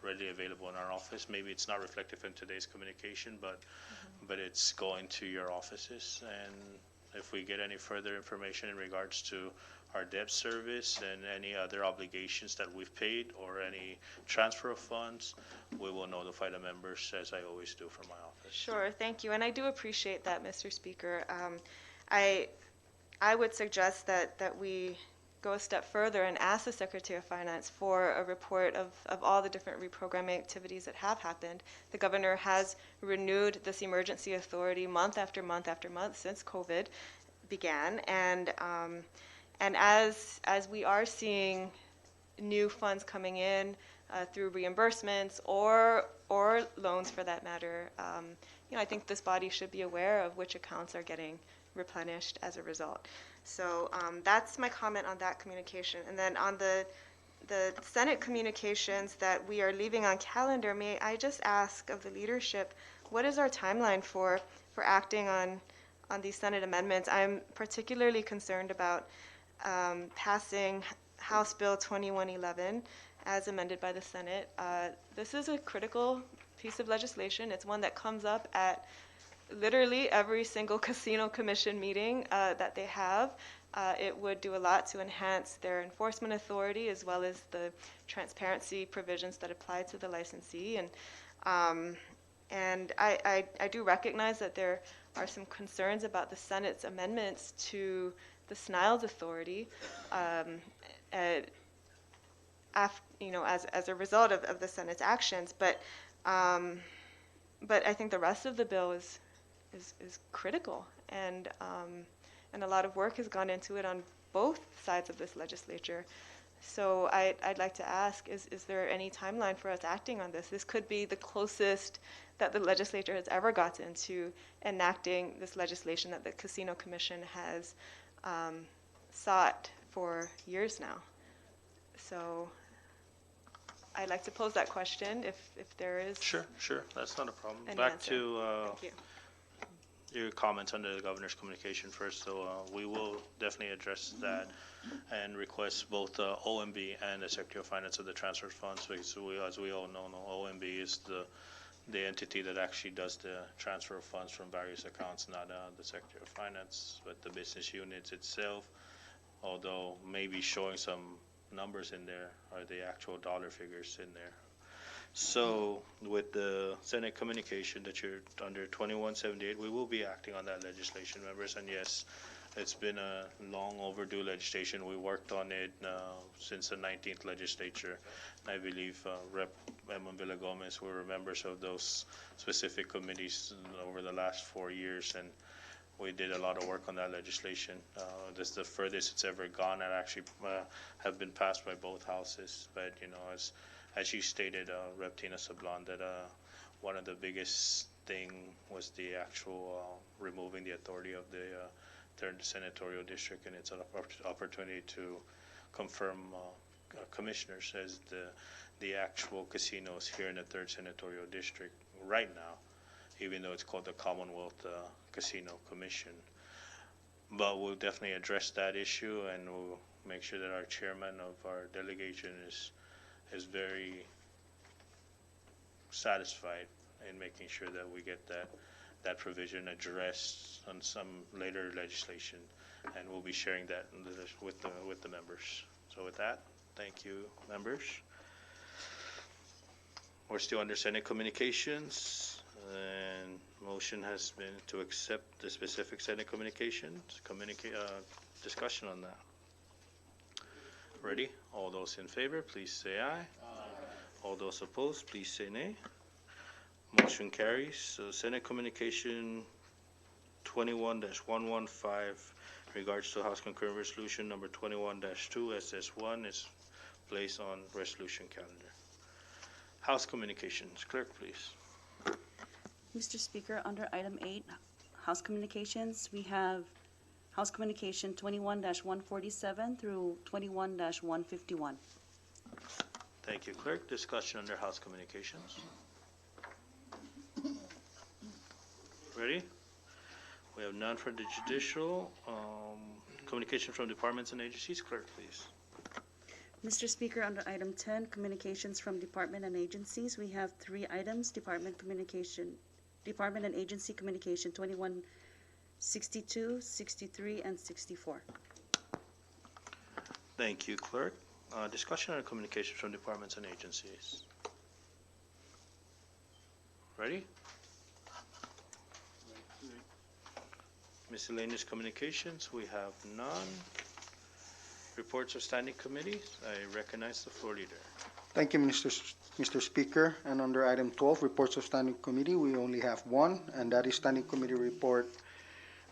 readily available in our office. Maybe it's not reflective in today's communication, but it's going to your offices. And if we get any further information in regards to our debt service and any other obligations that we've paid or any transfer of funds, we will notify the members, as I always do from my office. Sure, thank you, and I do appreciate that, Mr. Speaker. I would suggest that we go a step further and ask the Secretary of Finance for a report of all the different reprogramming activities that have happened. The governor has renewed this emergency authority month after month after month since COVID began, and as we are seeing new funds coming in through reimbursements or loans for that matter, I think this body should be aware of which accounts are getting replenished as a result. So that's my comment on that communication. And then on the Senate communications that we are leaving on calendar, may I just ask of the leadership, what is our timeline for acting on these Senate amendments? I'm particularly concerned about passing House Bill 2111 as amended by the Senate. This is a critical piece of legislation. It's one that comes up at literally every single casino commission meeting that they have. It would do a lot to enhance their enforcement authority as well as the transparency provisions that apply to the licensee. And I do recognize that there are some concerns about the Senate's amendments to the SNILES authority, as a result of the Senate's actions. But I think the rest of the bill is critical, and a lot of work has gone into it on both sides of this legislature. So I'd like to ask, is there any timeline for us acting on this? This could be the closest that the legislature has ever gotten to enacting this legislation that the Casino Commission has sought for years now. So I'd like to pose that question if there is. Sure, that's not a problem. An Back answer. to Thank you. your comments under the governor's communication first, so we will definitely address that and request both OMB and the Secretary of Finance of the transfer funds, because as we all know, OMB is the entity that actually does the transfer of funds from various accounts, not the Secretary of Finance, but the business units itself, although maybe showing some numbers in there are the actual dollar figures in there. So with the Senate communication that you're under 2178, we will be acting on that legislation, members. And yes, it's been a long overdue legislation. We worked on it since the 19th legislature. I believe Rep. Edmund Villagomez were members of those specific committees over the last 4 years, and we did a lot of work on that legislation. This is the furthest it's ever gone, and actually have been passed by both houses. But as you stated, Rep. Tina Sablan, that one of the biggest thing was the actual removing the authority of the third senatorial district, and it's an opportunity to confirm commissioners as the actual casinos here in the third senatorial district right now, even though it's called the Commonwealth Casino Commission. But we'll definitely address that issue, and we'll make sure that our chairman of our delegation is very satisfied in making sure that we get that provision addressed on some later legislation, and we'll be sharing that with the members. So with that, thank you, members. We're still under Senate communications, and motion has been to accept the specific Senate communications. Discussion on that. Ready? All those in favor, please say aye. All those opposed, please say nay. Motion carries. So Senate Communication 21-115, regards to House Concurrent Resolution number 21-2 SS1 is placed on resolution calendar. House Communications, clerk, please. Mr. Speaker, under item 8, House Communications, we have House Communication 21-147 through 21-151. Thank you, clerk. Discussion under House Communications. Ready? We have none for the judicial. Communication from departments and agencies, clerk, please. Mr. Speaker, under item 10, Communications from Department and Agencies, we have 3 items. Department and Agency Communication 2162, 63, and 64. Thank you, clerk. Discussion on communications from departments and agencies. Ready? Miscellaneous communications, we have none. Reports of standing committees, I recognize the floor leader. Thank you, Mr. Speaker. And under item 12, reports of standing committee, we only have one, and that is Standing Committee Report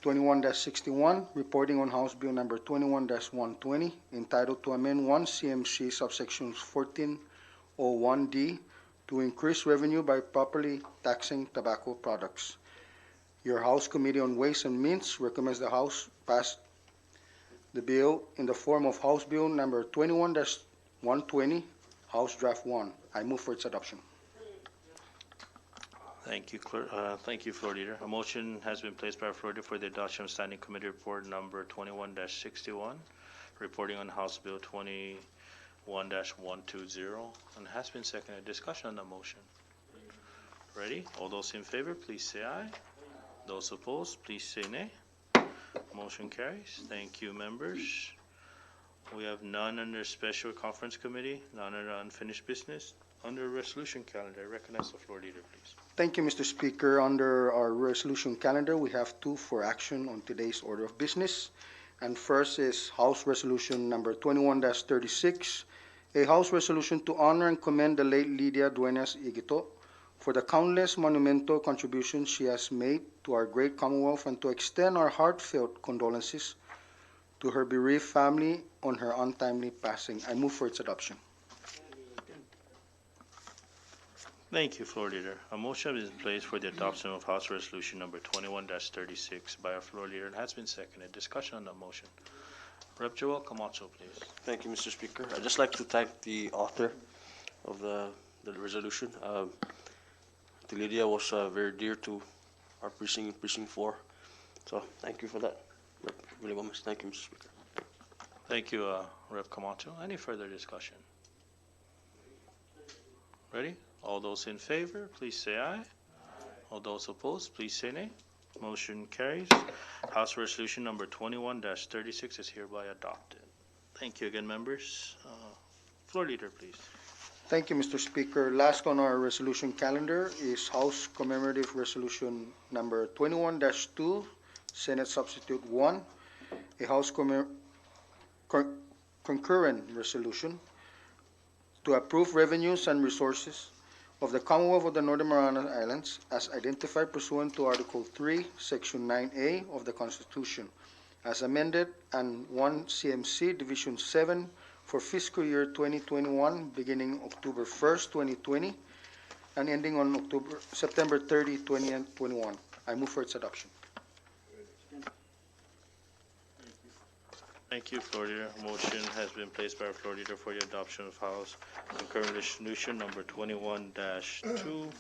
21-61, reporting on House Bill number 21-120, entitled to amend 1 CMC subsections 1401D to increase revenue by properly taxing tobacco products. Your House Committee on Ways and Means recommends the House pass the bill in the form of House Bill number 21-120, House Draft 1. I move for its adoption. Thank you, clerk. Thank you, floor leader. A motion has been placed by our floor leader for the adoption of Standing Committee Report number 21-61, reporting on House Bill 21-120, and has been seconded. Discussion on the motion. Ready? All those in favor, please say aye. Those opposed, please say nay. Motion carries. Thank you, members. We have none under Special Conference Committee, none under unfinished business. Under resolution calendar, I recognize the floor leader, please. Thank you, Mr. Speaker. Under our resolution calendar, we have two for action on today's order of business. And first is House Resolution number 21-36, a House resolution to honor and commend the late Lydia Duenas Igito for the countless monumental contributions she has made to our great Commonwealth and to extend our heartfelt condolences to her bereaved family on her untimely passing. I move for its adoption. Thank you, floor leader. A motion is in place for the adoption of House Resolution number 21-36 by our floor leader and has been seconded. Discussion on the motion. Rep. Joel Camacho, please. Thank you, Mr. Speaker. I'd just like to thank the author of the resolution. Lydia was very dear to our precinct 4. So thank you for that. Really well, thank you, Mr. Speaker. Thank you, Rep. Camacho. Any further discussion? Ready? All those in favor, please say aye. All those opposed, please say nay. Motion carries. House Resolution number 21-36 is hereby adopted. Thank you again, members. Floor leader, please. Thank you, Mr. Speaker. Last on our resolution calendar is House Commemorative Resolution number 21-2, Senate Substitute 1, a House concurrent resolution to approve revenues and resources of the Commonwealth of the Northern Mariana Islands as identified pursuant to Article 3, Section 9A of the Constitution, as amended, and 1 CMC Division 7 for fiscal year 2021, beginning October 1st, 2020, and ending on September 30, 2021. I move for its adoption. Thank you, floor leader. Motion has been placed by our floor leader for the adoption of House Concurrent Resolution number 21-2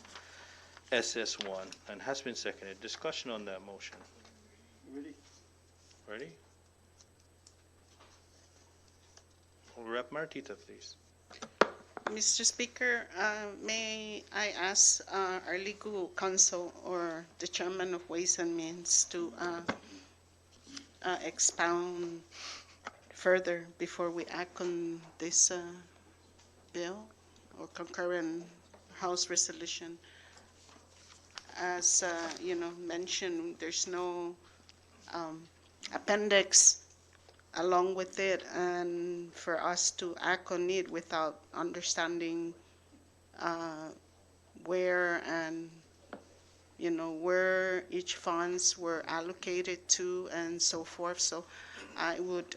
SS1 and has been seconded. Discussion on that motion. Ready? Rep. Martita, please. Mr. Speaker, may I ask our legal counsel or the chairman of Ways and Means to expound further before we act on this bill or concurrent House resolution? As mentioned, there's no appendix along with it, and for us to act on it without understanding where and where each funds were allocated to and so forth. So I would,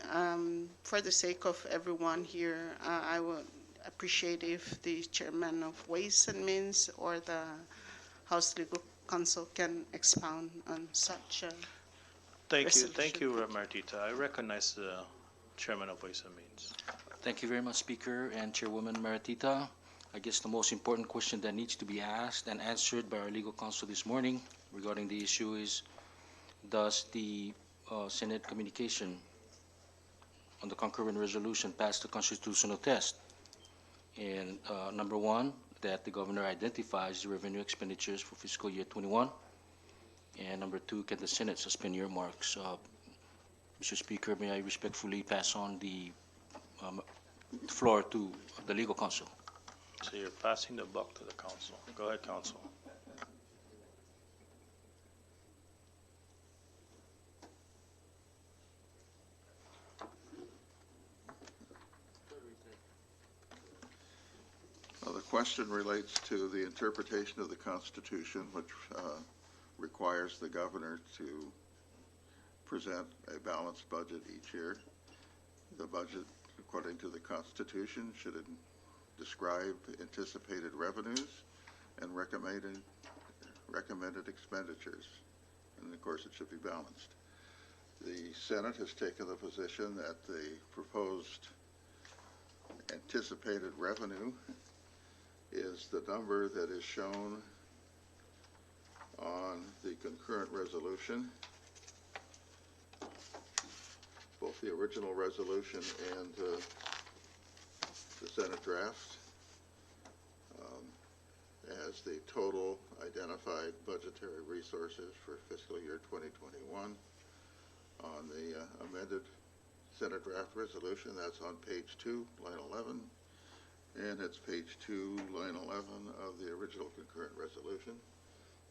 for the sake of everyone here, I would appreciate if the chairman of Ways and Means or the House Legal Counsel can expound on such a Thank you, Rep. Martita. I recognize the chairman of Ways and Means. Thank you very much, Speaker and Chairwoman Maratita. I guess the most important question that needs to be asked and answered by our legal counsel this morning regarding the issue is, does the Senate communication on the concurrent resolution pass the constitutional test? And number one, that the governor identifies the revenue expenditures for fiscal year 21. And number two, can the Senate suspend earmarks? Mr. Speaker, may I respectfully pass on the floor to the legal counsel. So you're passing the buck to the council. Go ahead, counsel. The question relates to the interpretation of the Constitution, which requires the governor to present a balanced budget each year. The budget, according to the Constitution, should describe anticipated revenues and recommended expenditures, and of course it should be balanced. The Senate has taken the position that the proposed anticipated revenue is the number that is shown on the concurrent resolution, both both the original resolution and the Senate draft as the total identified budgetary resources for fiscal year 2021. On the amended Senate draft resolution, that's on page 2, line 11, and it's page 2, line 11 of the original concurrent resolution.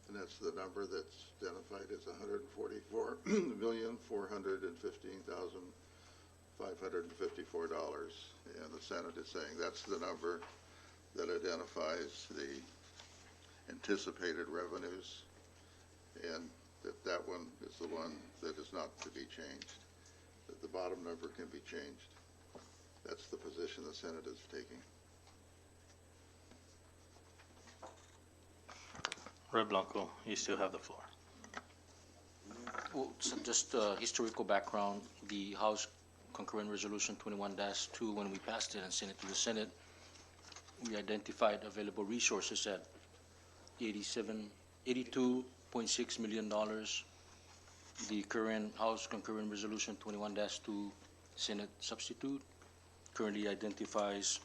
And that's the number that's identified as $144,415,554. And the Senate is saying that's the number that identifies the anticipated revenues, and that one is the one that is not to be changed, that the bottom number can be changed. That's the position the Senate is taking. Rep. Blanco, you still have the floor. Well, so just historical background, the House Concurrent Resolution 21-2, when we passed it and sent it to the Senate, we identified available resources at $82.6 million. The current House Concurrent Resolution 21-2 Senate substitute currently identifies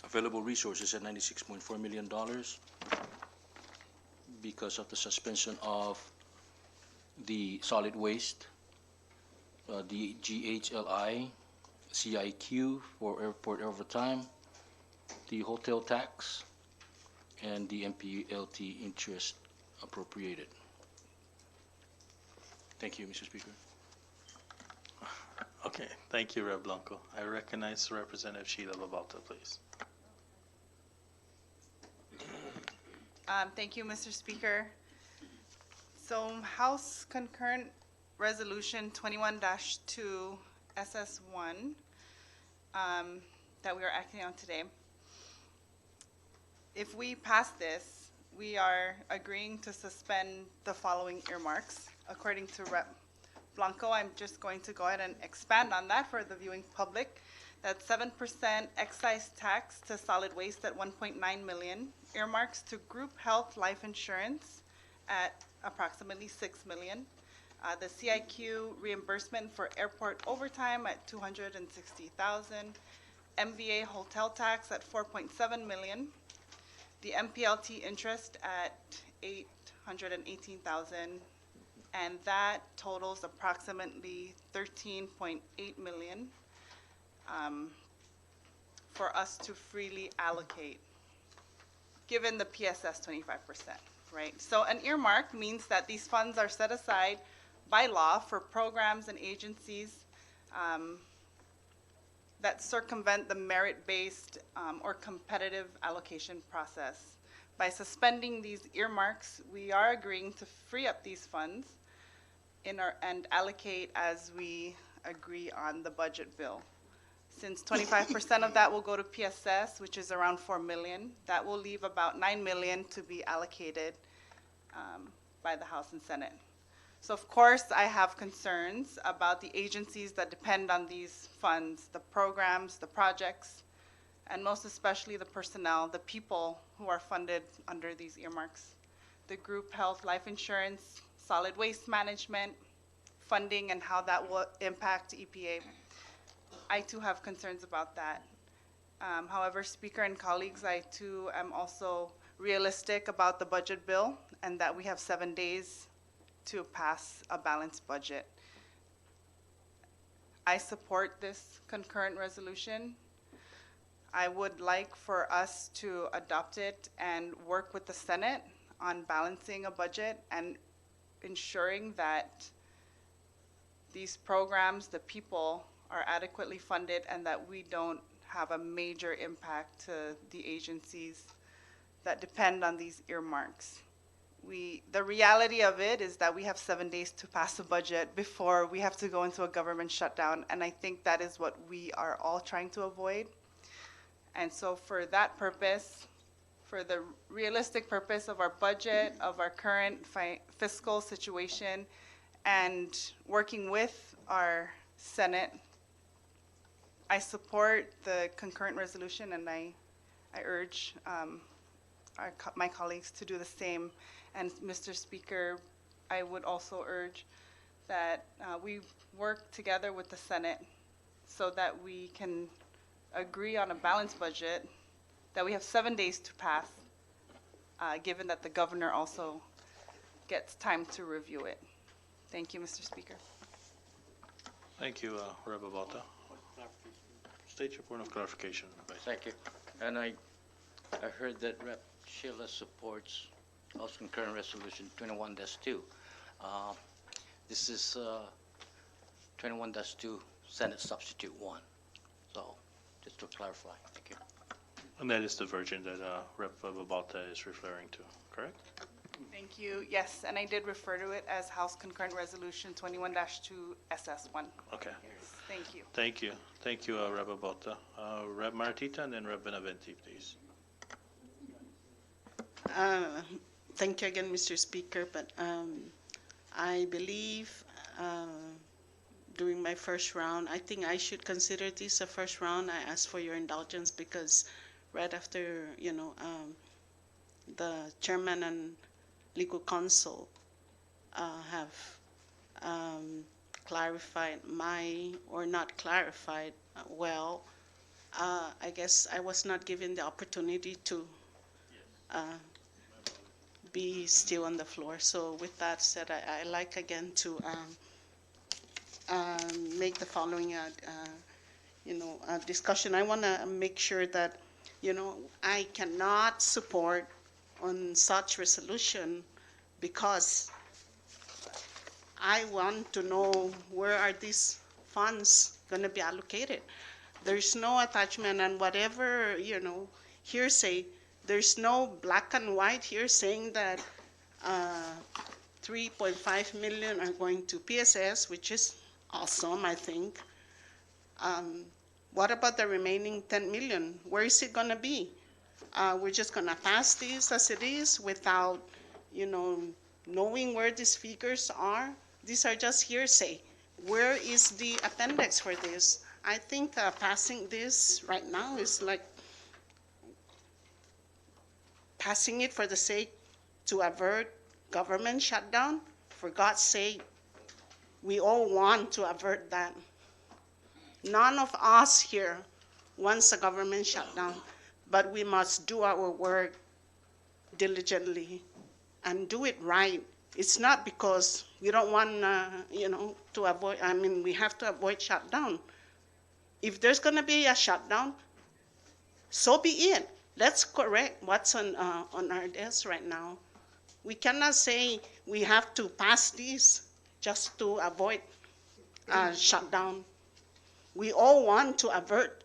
available resources at $96.4 million because of the suspension of the solid waste, the GHLI, CIQ for airport overtime, the hotel tax, and the MPLT interest appropriated. Thank you, Mr. Speaker. Okay, thank you, Rep. Blanco. I recognize Representative Sheila Labalta, please. Thank you, Mr. Speaker. So House Concurrent Resolution 21-2 SS1 that we are acting on today. If we pass this, we are agreeing to suspend the following earmarks. According to Rep. Blanco, I'm just going to go ahead and expand on that for the viewing public. That's 7% excise tax to solid waste at 1.9 million, earmarks to group health life insurance at approximately 6 million, the CIQ reimbursement for airport overtime at 260,000, MVA hotel tax at 4.7 million, the MPLT interest at 818,000, and that totals approximately 13.8 million for us to freely allocate, given the PSS 25%, right? So an earmark means that these funds are set aside by law for programs and agencies that circumvent the merit-based or competitive allocation process. By suspending these earmarks, we are agreeing to free up these funds and allocate as we agree on the budget bill. Since 25% of that will go to PSS, which is around 4 million, that will leave about 9 million to be allocated by the House and Senate. So of course, I have concerns about the agencies that depend on these funds, the programs, the projects, and most especially the personnel, the people who are funded under these earmarks. The group health life insurance, solid waste management, funding, and how that will impact EPA. I too have concerns about that. However, Speaker and colleagues, I too am also realistic about the budget bill and that we have 7 days to pass a balanced budget. I support this concurrent resolution. I would like for us to adopt it and work with the Senate on balancing a budget and ensuring that these programs, the people, are adequately funded and that we don't have a major impact to the agencies that depend on these earmarks. The reality of it is that we have 7 days to pass a budget before we have to go into a government shutdown, and I think that is what we are all trying to avoid. And so for that purpose, for the realistic purpose of our budget, of our current fiscal situation, and working with our Senate, I support the concurrent resolution, and I urge my colleagues to do the same. And Mr. Speaker, I would also urge that we work together with the Senate so that we can agree on a balanced budget that we have 7 days to pass, given that the governor also gets time to review it. Thank you, Mr. Speaker. Thank you, Rep. Abalta. State your point of clarification, Vice. Thank you. And I heard that Rep. Sheila supports House Concurrent Resolution 21-2. This is 21-2 Senate Substitute 1. So just to clarify, thank you. And that is the version that Rep. Abalta is referring to, correct? Thank you. Yes, and I did refer to it as House Concurrent Resolution 21-2 SS1. Okay. Thank you. Thank you. Thank you, Rep. Abalta. Rep. Maratita and then Rep. Benavente, please. Thank you again, Mr. Speaker, but I believe during my first round, I think I should consider this a first round. I ask for your indulgence because right after, the chairman and legal counsel have clarified or not clarified well, I guess I was not given the opportunity to be still on the floor. So with that said, I like again to make the following discussion. I want to make sure that I cannot support on such resolution because I want to know where are these funds going to be allocated. There's no attachment and whatever hearsay. There's no black and white here saying that 3.5 million are going to PSS, which is awesome, I think. What about the remaining 10 million? Where is it going to be? We're just going to pass this as it is without, knowing where these figures are. These are just hearsay. Where is the appendix for this? I think passing this right now is like passing it for the sake to avert government shutdown. For God's sake, we all want to avert that. None of us here wants a government shutdown, but we must do our work diligently and do it right. It's not because we don't want, to avoid, we have to avoid shutdown. If there's going to be a shutdown, so be it. Let's correct what's on our desk right now. We cannot say we have to pass this just to avoid shutdown. We all want to avert,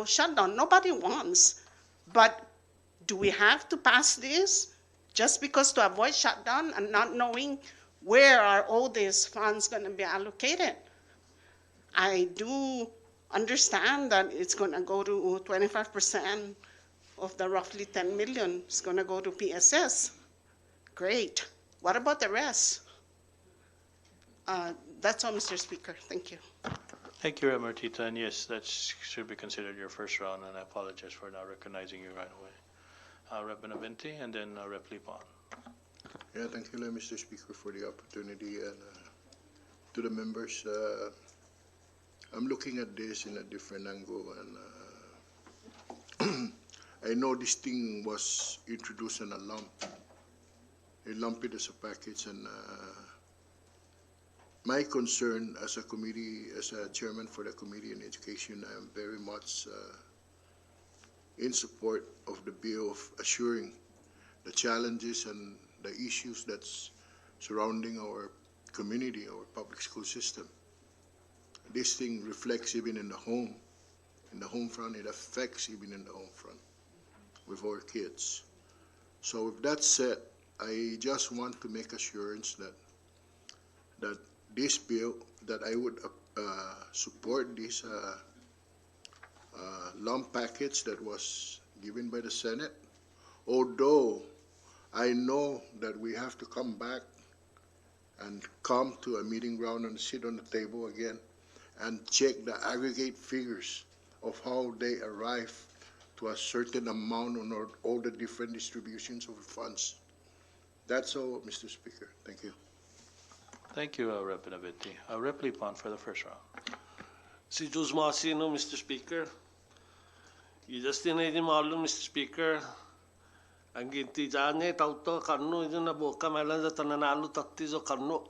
shutdown. Nobody wants. But do we have to pass this just because to avoid shutdown and not knowing where are all these funds going to be allocated? I do understand that it's going to go to 25% of the roughly 10 million is going to go to PSS. Great. What about the rest? That's all, Mr. Speaker. Thank you. Thank you, Rep. Maratita. And yes, that should be considered your first round, and I apologize for not recognizing you right away. Rep. Benavente and then Rep. Lipon. Yeah, thank you, Mr. Speaker, for the opportunity, and to the members. I'm looking at this in a different angle, and I know this thing was introduced in a lump. They lump it as a package, and my concern as a committee, as a chairman for the Committee on Education, I am very much in support of the bill of assuring the challenges and the issues that's surrounding our community, our public school system. This thing reflects even in the home front. It affects even in the home front with our kids. So with that said, I just want to make assurance that this bill, that I would support this lump package that was given by the Senate, although I know that we have to come back and come to a meeting ground and sit on the table again and check the aggregate figures of how they arrive to a certain amount on all the different distributions of funds. That's all, Mr. Speaker. Thank you. Thank you, Rep. Benavitti. Rep. Lipon for the first round. Si Jus Masino, Mr. Speaker. Justin na malum, Mr. Speaker. Ang ginti dyan tauto karno ito na boka malan sa tananalo tati so karno.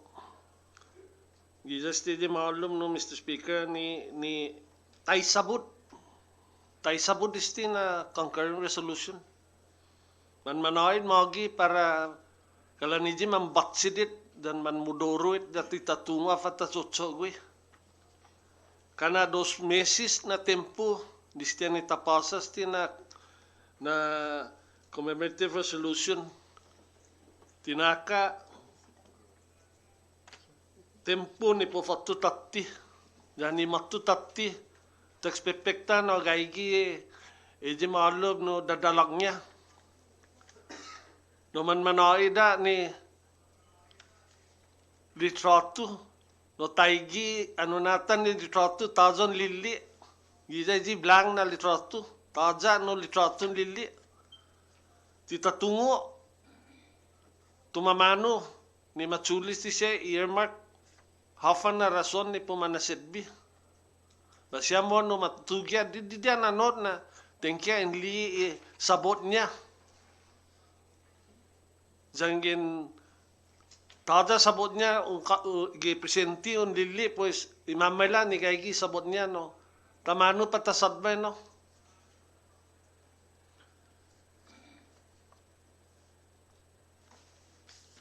Justin na malum no, Mr. Speaker, ni tay sabut isti na concurrent resolution. Man manoid magi para kalaniji mambatsidit dan man mudoruit dati tatunga fata sotsogwe. Kana 2 meses na tempo disti ni tapasas ti na commemorative resolution tinaka tempo ni po fattu tatti jani mattu tatti tekspekta no gaigi eji malub no dadalaknya no man manaida ni litratu no taigi anu natan ni litratu tazon lili gizaji blang na litratu taja no litratu lili Tita tungo, tumamano, ni matsulis ti siya earmark, hafan na rason ni pumanasetbi. Basya mo no matugya, di diya nanod na, tengkya inli sabot niya. Zangin, tada sabot niya, gipresenti un lili, pues imamala ni kaigi sabot niya, no. Tamano patasadbay, no.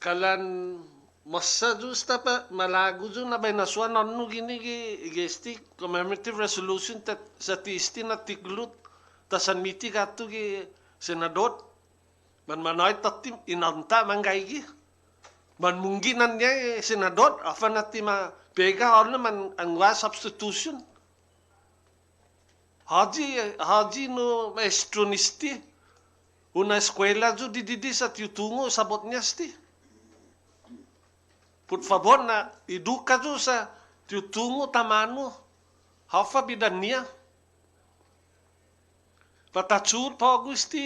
Kalan masa justa pa malago ju na bay naswan anu gini gesti commemorative resolution sa tisti na tiglut tasan miti katu gi senador man manay tatim inanta manggaigi man mungginan niya senador afa nati ma pega orna man angwa substitution haji no maestro nisti una eskwela ju dididi sa tiutungo sabot niya sti Por favor na educa jo sa tiutungo tamano hafa bidan niya. Patatsur pa gusti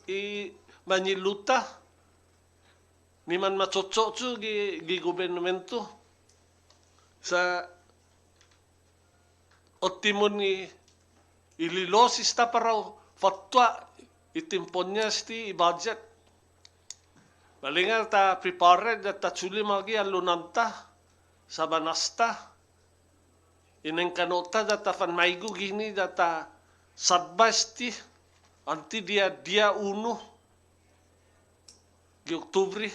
i manyiluta ni man matsotso jo gi gobernamento sa ottimon ni ililos ista paraw fatwa itimponya sti i budget. Balingan ta prepare da ta tsuli magi alunanta sa banasta. Ineng kanota da ta fan maigu gini da ta sadbasti anti dia uno di Oktobri.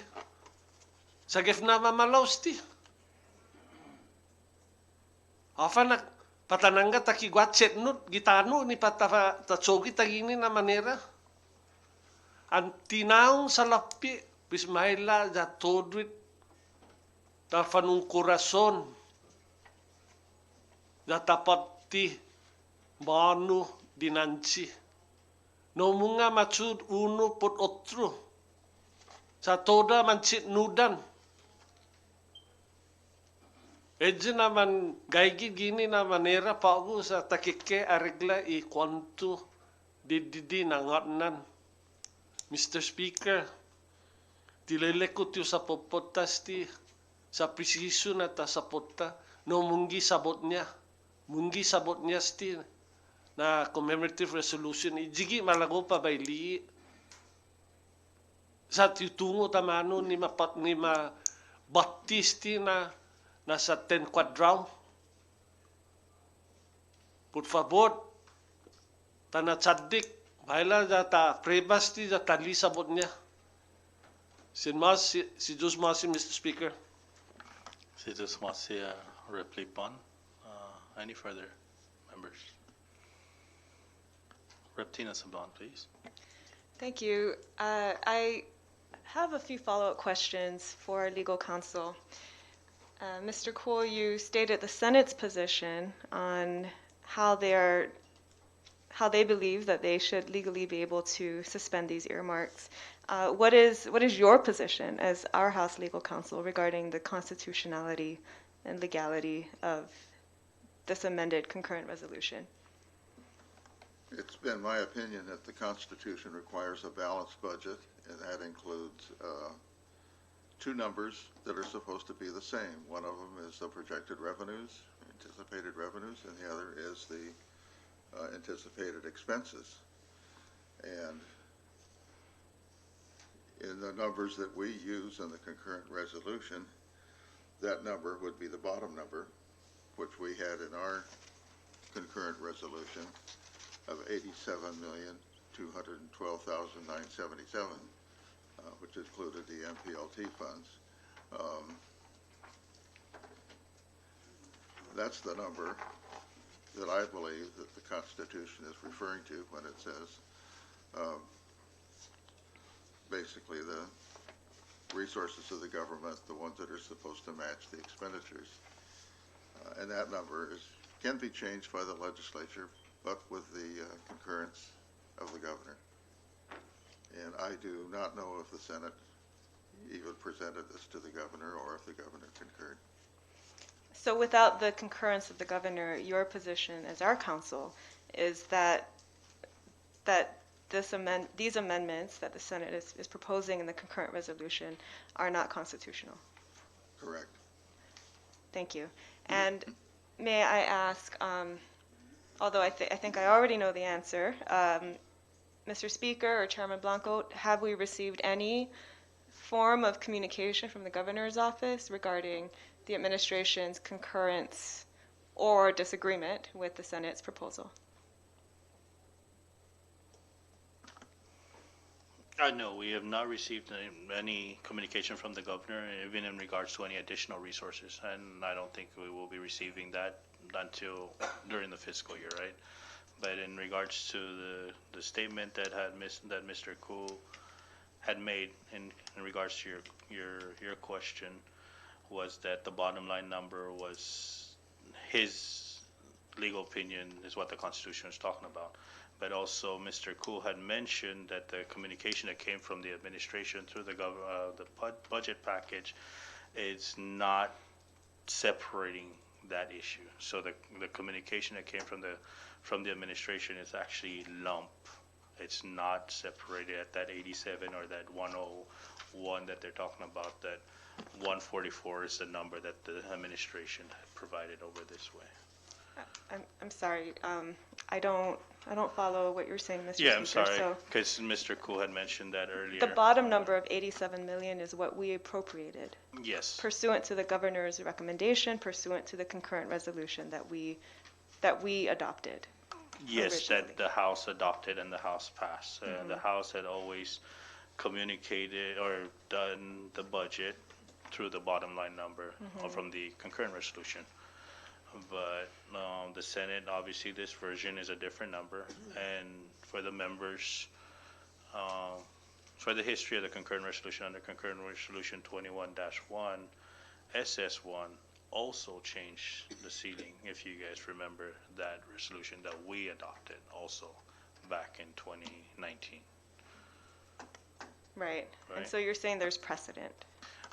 Sa gefna mamalausti. Afana patananga taki gwatset nut gitano ni pata tatsogi tagini na manera. Antinaung sa lapi Bismaila da todrit da fanung corazon da tapati manu dinanci no munga matsud uno pot otro sa toda mancit nudan edje naman gaigi gini na manera pagu sa takike aregla I kwanto dididi nangatnan Mr. Speaker Tileleko tiyo sa popotas ti sa precision na ta sapota no munggi sabot niya sti na commemorative resolution ijigi malago pa baili sa tiutungo tamano ni ma baptisti na sa 10 quadrant por favor tanatsadik baila data prebasti data li sabot niya si Jus Masi, Mr. Speaker. Si Jus Masi, Rep. Lipon. Any further members? Rep. Tina Sablan, please. Thank you. I have a few follow-up questions for legal counsel. Mr. Kuhl, you stated the Senate's position on how they believe that they should legally be able to suspend these earmarks. What is your position as our House legal counsel regarding the constitutionality and legality of this amended concurrent resolution? It's been my opinion that the Constitution requires a balanced budget, and that includes two numbers that are supposed to be the same. One of them is the projected revenues, anticipated revenues, and the other is the anticipated expenses. And in the numbers that we use in the concurrent resolution, that number would be the bottom number, which we had in our concurrent resolution of $87,212,977, which included the MPLT funds. That's the number that I believe that the Constitution is referring to when it says basically the resources of the government, the ones that are supposed to match the expenditures. And that number can be changed by the legislature, but with the concurrence of the governor. And I do not know if the Senate even presented this to the governor or if the governor concurred. So without the concurrence of the governor, your position as our council is that these amendments that the Senate is proposing in the concurrent resolution are not constitutional? Correct. Thank you. And may I ask, although I think I already know the answer, Mr. Speaker or Chairman Blanco, have we received any form of communication from the governor's office regarding the administration's concurrence or disagreement with the Senate's proposal? No, we have not received any communication from the governor, even in regards to any additional resources, and I don't think we will be receiving that until during the fiscal year, right? But in regards to the statement that Mr. Koo had made in regards to your question, was that the bottom line number was his legal opinion is what the Constitution is talking about. But also Mr. Koo had mentioned that the communication that came from the administration through the budget package is not separating that issue. So the communication that came from the administration is actually lump. It's not separated at that 87 or that 101 that they're talking about. That 144 is the number that the administration had provided over this way. I'm sorry. I don't follow what you're saying, Mr. Speaker. Yeah, I'm sorry, So because Mr. Koo had mentioned that earlier. the bottom number of 87 million is what we appropriated Yes. pursuant to the governor's recommendation, pursuant to the concurrent resolution that we adopted. Yes, originally. that the House adopted and the House passed. The House had always communicated or done the budget through the bottom line number from the concurrent resolution. But the Senate, obviously this version is a different number. And for the members, for the history of the concurrent resolution, under concurrent resolution 21-1, SS1 also changed the ceiling, if you guys remember that resolution that we adopted also back in 2019. Right. And Right. so you're saying there's precedent.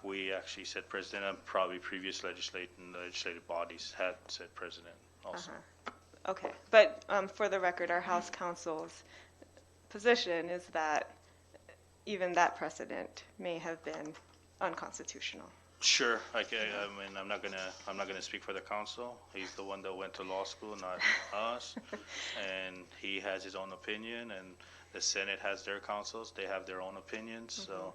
We actually said president, and probably previous legislative bodies had said president also. Okay. But for the record, our House Counsel's position is that even that precedent may have been unconstitutional. Sure. I mean, I'm not gonna speak for the council. He's the one that went to law school, not us. And he has his own opinion, and the Senate has their councils. They have their own opinions. So,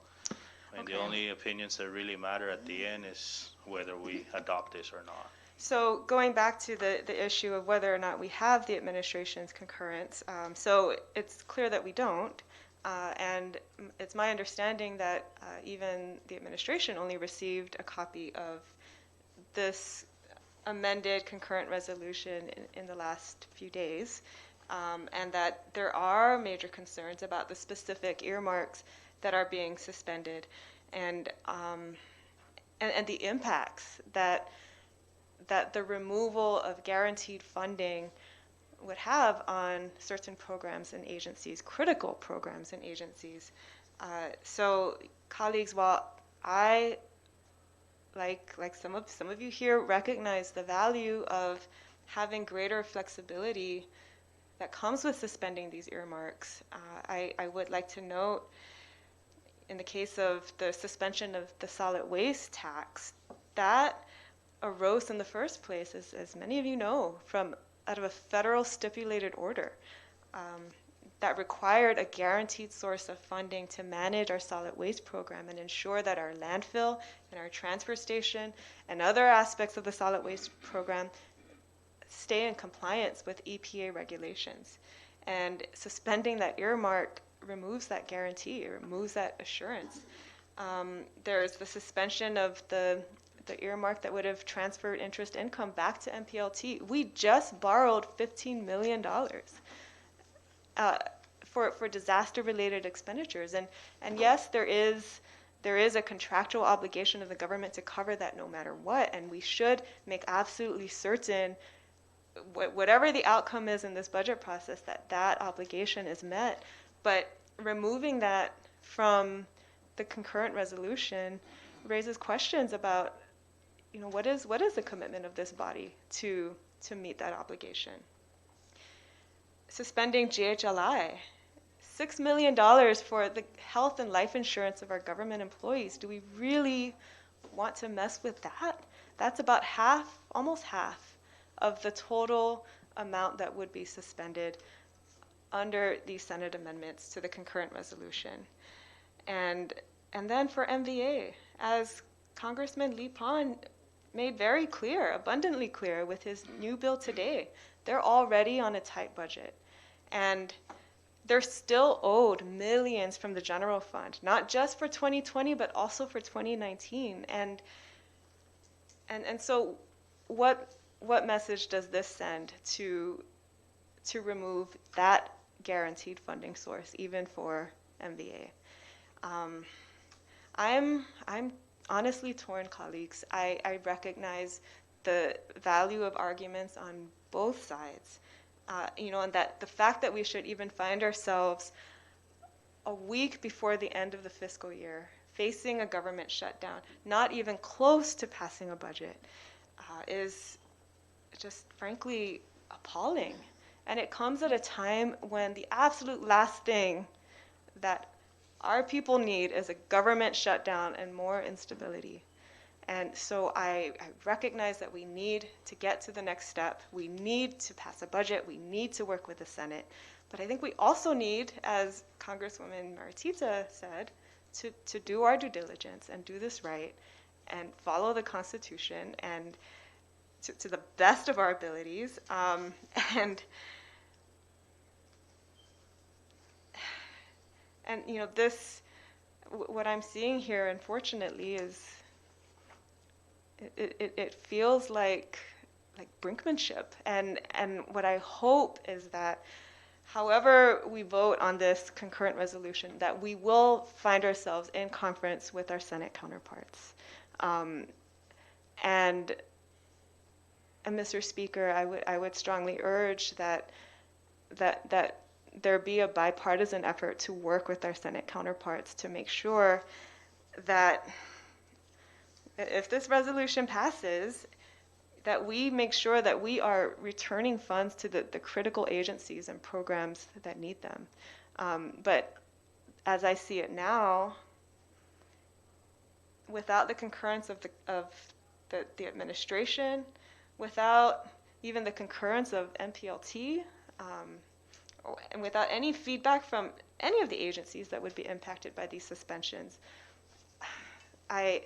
and the only opinions that really matter at the end is whether we adopt this or not. So going back to the issue of whether or not we have the administration's concurrence, so it's clear that we don't. And it's my understanding that even the administration only received a copy of this amended concurrent resolution in the last few days, and that there are major concerns about the specific earmarks that are being suspended, and the impacts that the removal of guaranteed funding would have on certain programs and agencies, critical programs and agencies. So, colleagues, while I, like some of you here, recognize the value of having greater flexibility that comes with suspending these earmarks, I would like to note, in the case of the suspension of the solid waste tax, that arose in the first place, as many of you know, from out of a federal stipulated order that required a guaranteed source of funding to manage our solid waste program and ensure that our landfill and our transfer station and other aspects of the solid waste program stay in compliance with EPA regulations. And suspending that earmark removes that guarantee, it removes that assurance. There's the suspension of the earmark that would have transferred interest income back to MPLT. We just borrowed $15 million for disaster-related expenditures. And yes, there is a contractual obligation of the government to cover that no matter what, and we should make absolutely certain, whatever the outcome is in this budget process, that obligation is met. But removing that from the concurrent resolution raises questions about, what is the commitment of this body to meet that obligation? Suspending GHLI, $6 million for the health and life insurance of our government employees. Do we really want to mess with that? That's about half, almost half, of the total amount that would be suspended under these Senate amendments to the concurrent resolution. And then for MVA, as Congressman Lee Pon made very clear, abundantly clear with his new bill today, they're already on a tight budget. And they're still owed millions from the general fund, not just for 2020, but also for 2019. And so what message does this send to remove that guaranteed funding source, even for MVA? I'm honestly torn, colleagues. I recognize the value of arguments on both sides, and that the fact that we should even find ourselves a week before the end of the fiscal year facing a government shutdown, not even close to passing a budget, is just frankly appalling. And it comes at a time when the absolute last thing that our people need is a government shutdown and more instability. And so I recognize that we need to get to the next step. We need to pass a budget. We need to work with the Senate. But I think we also need, as Congresswoman Maratita said, to do our due diligence and do this right and follow the Constitution and to the best of our abilities. And this, what I'm seeing here, unfortunately, is it feels like brinkmanship. And what I hope is that however we vote on this concurrent resolution, that we will find ourselves in conference with our Senate counterparts. And Mr. Speaker, I would strongly urge that there be a bipartisan effort to work with our Senate counterparts to make sure that if this resolution passes, that we make sure that we are returning funds to the critical agencies and programs that need them. But as I see it now, without the concurrence of the administration, without even the concurrence of MPLT, and without any feedback from any of the agencies that would be impacted by these suspensions, I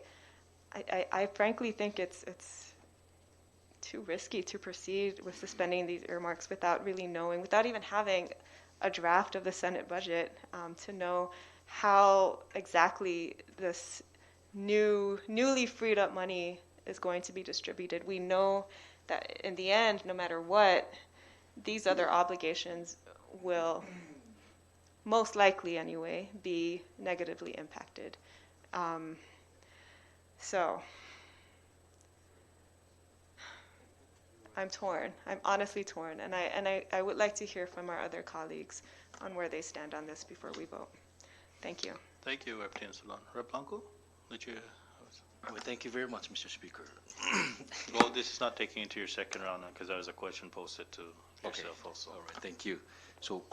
frankly think it's too risky to proceed with suspending these earmarks without really knowing, without even having a draft of the Senate budget to know how exactly this newly freed up money is going to be distributed. We know that in the end, no matter what, these other obligations will most likely anyway be negatively impacted. So I'm torn. I'm honestly torn, and I would like to hear from our other colleagues on where they stand on this before we vote. Thank you. Thank you, Representative Salon. Rep. Blanco, did you? Well, thank you very much, Mr. Speaker. Well, this is not taking you to your second round because there was a question posted to yourself also. All right, thank you. So,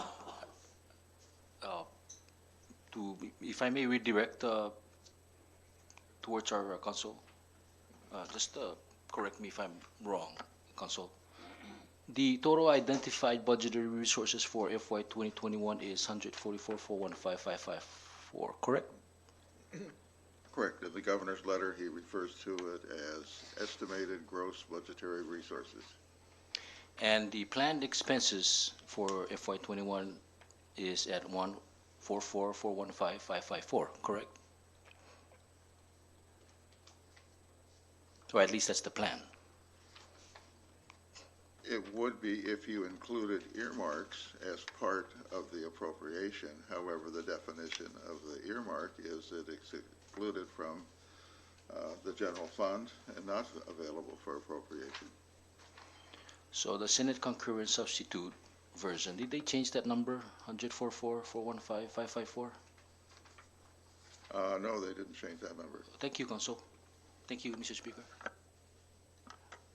if I may redirect towards our council, just correct me if I'm wrong, council. The total identified budgetary resources for FY 2021 is 144,415,554, correct? Correct. In the governor's letter, he refers to it as estimated gross budgetary resources. And the planned expenses for FY 21 is at 144,415,554, correct? Or at least that's the plan. It would be if you included earmarks as part of the appropriation. However, the definition of the earmark is that it's excluded from the general fund and not available for appropriation. So the Senate concurrent substitute version, did they change that number, 144,415,554? No, they didn't change that number. Thank you, Council. Thank you, Mr. Speaker.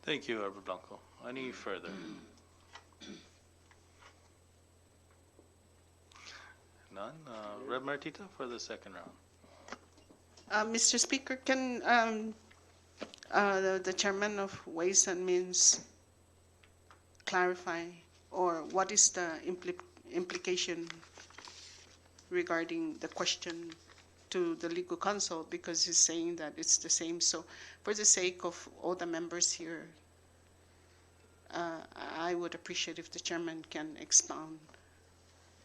Thank you, Albert Blanco. Any further? None. Rep. Martita for the second round. Mr. Speaker, can the chairman of Ways and Means clarify, or what is the implication regarding the question to the legal counsel, because he's saying that it's the same. So for the sake of all the members here, I would appreciate if the chairman can expound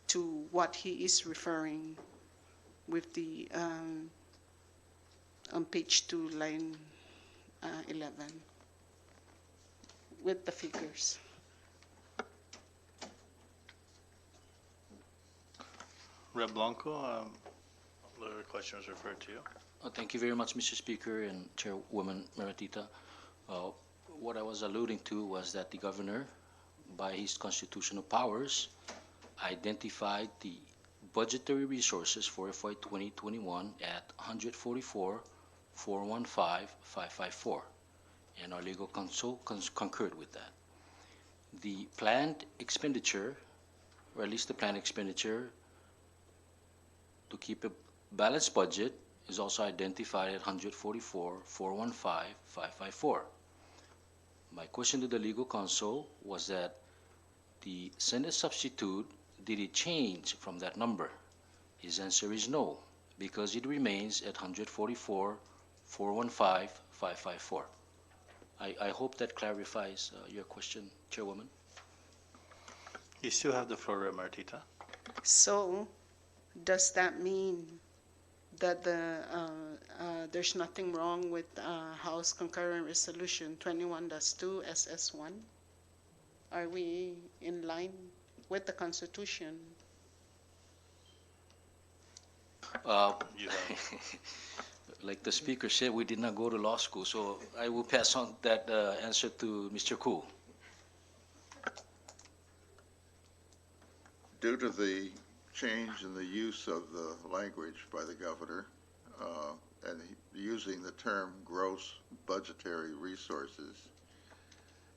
to what he is referring with the on page 2, line 11, with the figures. Rep. Blanco, the question was referred to you. Thank you very much, Mr. Speaker and Chairwoman Maratita. What I was alluding to was that the governor, by his constitutional powers, identified the budgetary resources for FY 2021 at 144,415,554, and our legal counsel concurred with that. The planned expenditure, or at least the planned expenditure to keep a balanced budget, is also identified at 144,415,554. My question to the legal counsel was that the Senate substitute, did it change from that number? His answer is no, because it remains at 144,415,554. I hope that clarifies your question, Chairwoman. You still have the floor, Rep. Martita. So does that mean that there's nothing wrong with House Concurrent Resolution 21-2 SS1? Are we in line with the Constitution? Like the Speaker said, we did not go to law school, so I will pass on that answer to Mr. Koo. Due to the change in the use of the language by the governor and using the term gross budgetary resources,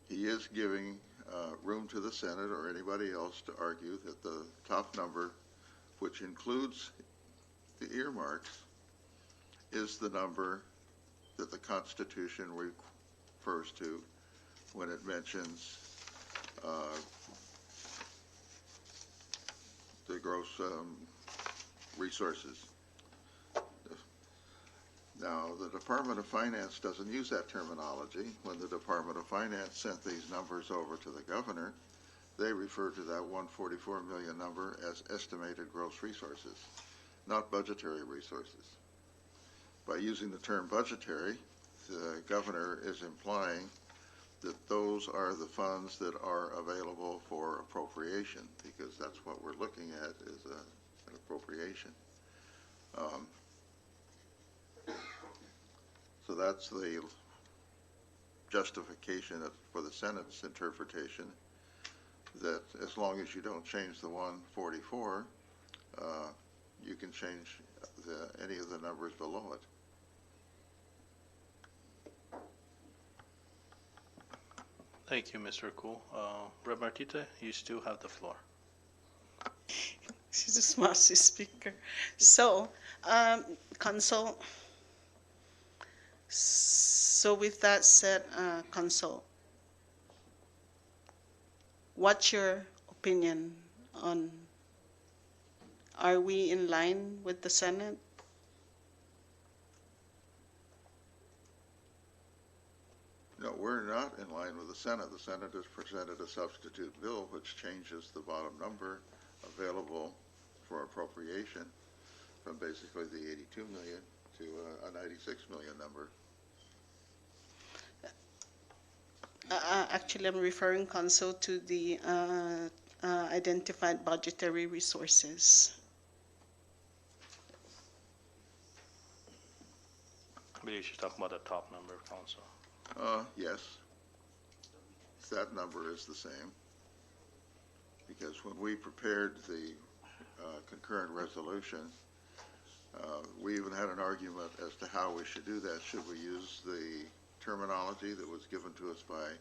he is giving room to the Senate or anybody else to argue that the top number, which includes the earmarks, is the number that the Constitution refers to when it mentions the gross resources. Now, the Department of Finance doesn't use that terminology. When the Department of Finance sent these numbers over to the governor, they referred to that 144 million number as estimated gross resources, not budgetary resources. By using the term budgetary, the governor is implying that those are the funds that are available for appropriation, because that's what we're looking at is an appropriation. So that's the justification for the Senate's interpretation, that as long as you don't change the 144, you can change any of the numbers below it. Thank you, Mr. Koo. Rep. Martita, you still have the floor. Excuse me, Mr. Speaker. So, Council, so with that said, Council, what's your opinion on, are we in line with the Senate? No, we're not in line with the Senate. The Senate has presented a substitute bill which changes the bottom number available for appropriation from basically the 82 million to a 96 million number. Actually, I'm referring, Council, to the identified budgetary resources. I believe she's talking about the top number, Council. Yes. That number is the same. Because when we prepared the concurrent resolution, we even had an argument as to how we should do that. Should we use the terminology that was given to us by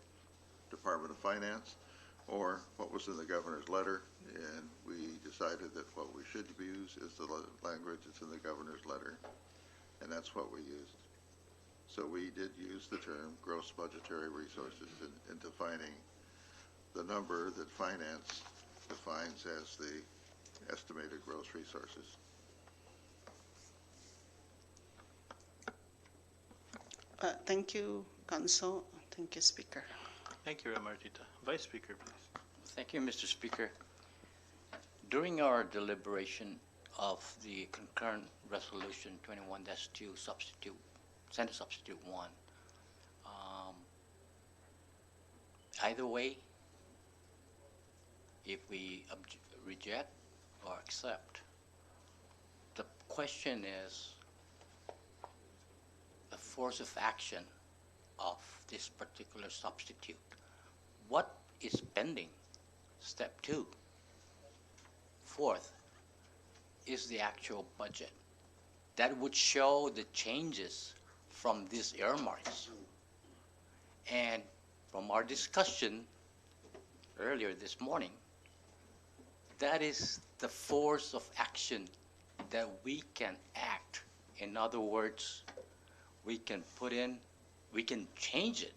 Department of Finance or what was in the governor's letter? And we decided that what we should use is the language that's in the governor's letter. And that's what we used. So we did use the term gross budgetary resources in defining the number that finance defines as the estimated gross resources. Thank you, Council. Thank you, Speaker. Thank you, Martita. Vice Speaker, please. Thank you, Mr. Speaker. During our deliberation of the concurrent resolution 21-2 substitute, Senate Substitute 1, either way, if we reject or accept, the question is the force of action of this particular substitute. What is pending? Step 2. Fourth is the actual budget. That would show the changes from these earmarks. And from our discussion earlier this morning, that is the force of action that we can act. In other words, we can put in, we can change it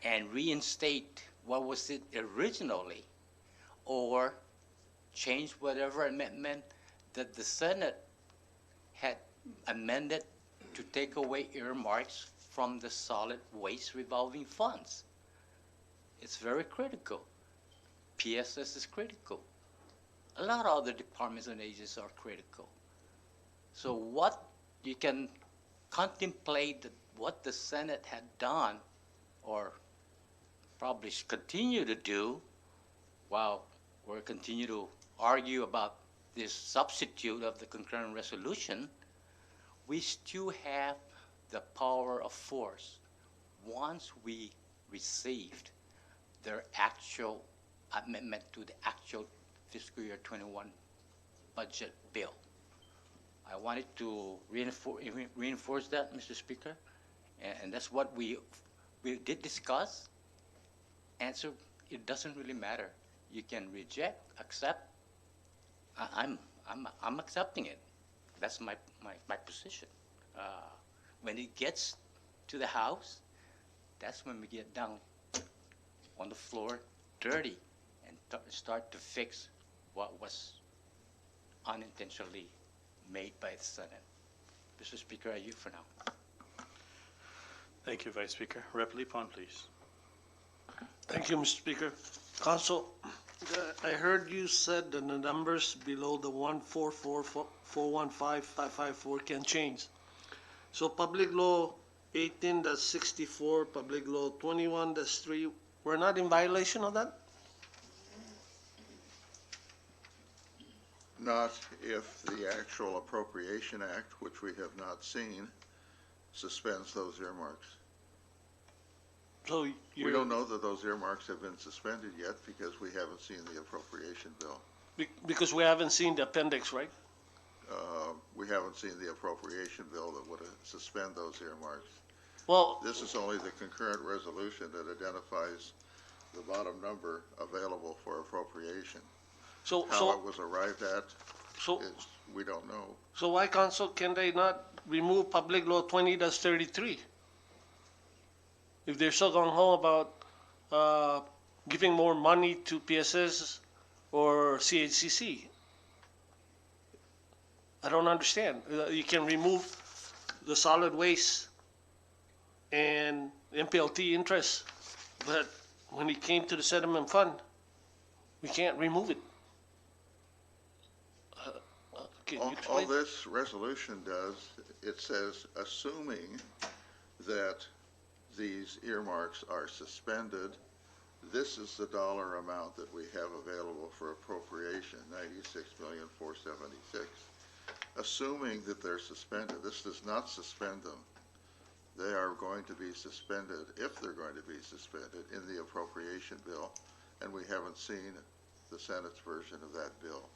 and reinstate what was it originally, or change whatever amendment that the Senate had amended to take away earmarks from the solid waste revolving funds. It's very critical. PSS is critical. A lot of other departments and agencies are critical. So what you can contemplate that what the Senate had done, or probably continue to do, while we're continue to argue about this substitute of the concurrent resolution, we still have the power of force once we received their actual amendment to the actual fiscal year 21 budget bill. I wanted to reinforce that, Mr. Speaker, and that's what we did discuss. Answer, it doesn't really matter. You can reject, accept. I'm accepting it. That's my position. When it gets to the House, that's when we get down on the floor, dirty, and start to fix what was unintentionally made by the Senate. Mr. Speaker, I yield for now. Thank you, Vice Speaker. Rep. Lipon, please. Thank you, Mr. Speaker. Council, I heard you said that the numbers below the 144415554 can change. So Public Law 18-64, Public Law 21-3, we're not in violation of that? Not if the actual Appropriation Act, which we have not seen, suspends those earmarks. So we don't know that those earmarks have been suspended yet because we haven't seen the appropriation bill. Because we haven't seen the appendix, right? We haven't seen the appropriation bill that would suspend those earmarks. Well, this is only the concurrent resolution that identifies the bottom number available for appropriation. So, How so, it was arrived at, so, we don't know. so why, council, can they not remove Public Law 20-33? If they're so gung-ho about giving more money to PSS or CHCC? I don't understand. You can remove the solid waste and MPLT interest, but when it came to the settlement fund, we can't remove it. Can you All explain? this resolution does, it says, assuming that these earmarks are suspended, this is the dollar amount that we have available for appropriation, 96,476,000. Assuming that they're suspended, this does not suspend them. They are going to be suspended, if they're going to be suspended, in the appropriation bill, and we haven't seen the Senate's version of that bill.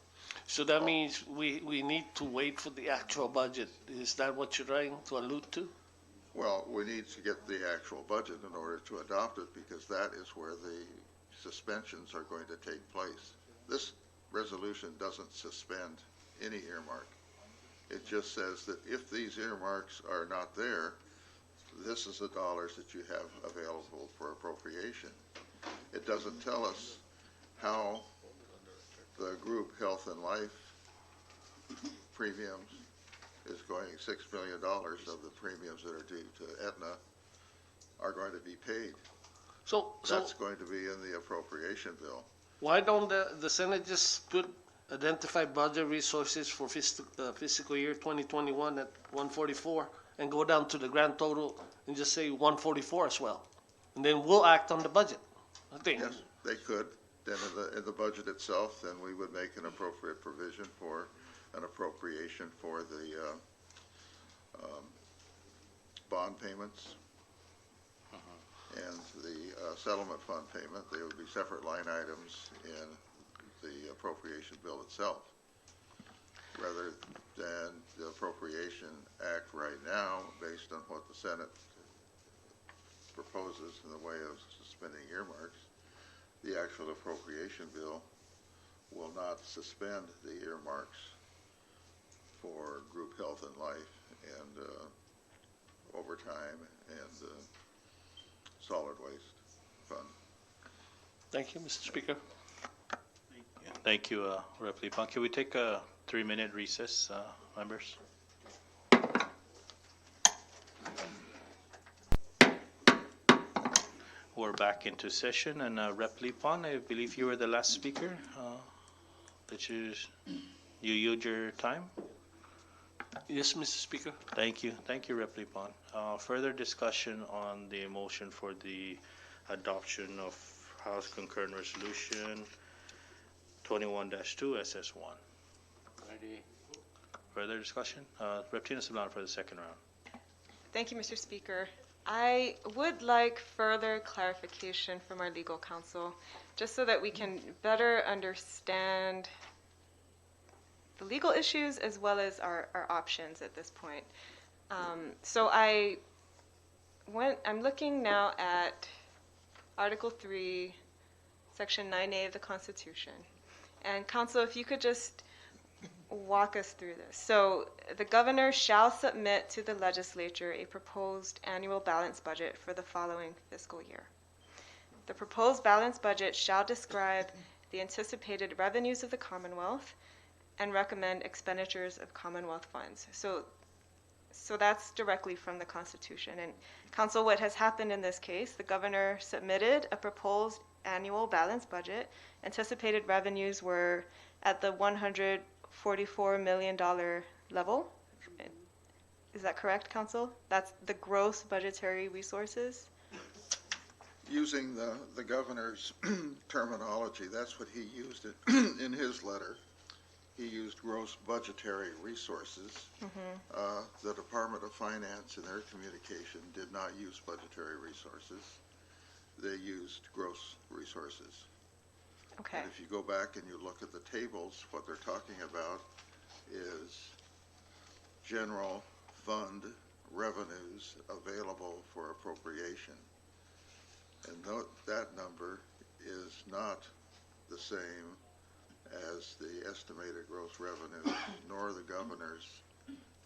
So that means we need to wait for the actual budget. Is that what you're trying to allude to? Well, we need to get the actual budget in order to adopt it, because that is where the suspensions are going to take place. This resolution doesn't suspend any earmark. It just says that if these earmarks are not there, this is the dollars that you have available for appropriation. It doesn't tell us how the group health and life premiums is going, $6 million of the premiums that are due to Aetna are going to be paid. So That's going to be in the appropriation bill. why don't the Senate just identify budget resources for fiscal year 2021 at 144 and go down to the grand total and just say 144 as well? And then we'll act on the budget, I think. Yes, they could. Then in the budget itself, then we would make an appropriate provision for an appropriation for the bond payments and the settlement fund payment. They would be separate line items in the appropriation bill itself, rather than the Appropriation Act right now, based on what the Senate proposes in the way of suspending earmarks. The actual appropriation bill will not suspend the earmarks for group health and life and overtime and solid waste fund. Thank you, Mr. Speaker. Thank you, Rep. Lipan. Can we take a 3-minute recess, members? We're back into session, and Rep. Lipan, I believe you were the last speaker. Did you yield your time? Yes, Mr. Speaker. Thank you, Rep. Lipan. Further discussion on the motion for the adoption of House Concurrent Resolution 21-2 SS1. Ready. Further discussion? Rep. Tina Sablan for the second round. Thank you, Mr. Speaker. I would like further clarification from our legal counsel, just so that we can better understand the legal issues as well as our options at this point. So I'm looking now at Article 3, Section 9A of the Constitution. And counsel, if you could just walk us through this. So the governor shall submit to the legislature a proposed annual balanced budget for the following fiscal year. The proposed balanced budget shall describe the anticipated revenues of the Commonwealth and recommend expenditures of Commonwealth funds. So that's directly from the Constitution. And counsel, what has happened in this case, the governor submitted a proposed annual balanced budget. Anticipated revenues were at the $144 million level. Is that correct, counsel? That's the gross budgetary resources? Using the governor's terminology, that's what he used it in his letter. He used gross budgetary resources. The Department of Finance in their communication did not use budgetary resources. They used gross resources. Okay. And if you go back and you look at the tables, what they're talking about is general fund revenues available for appropriation. And that number is not the same as the estimated gross revenue, nor the governor's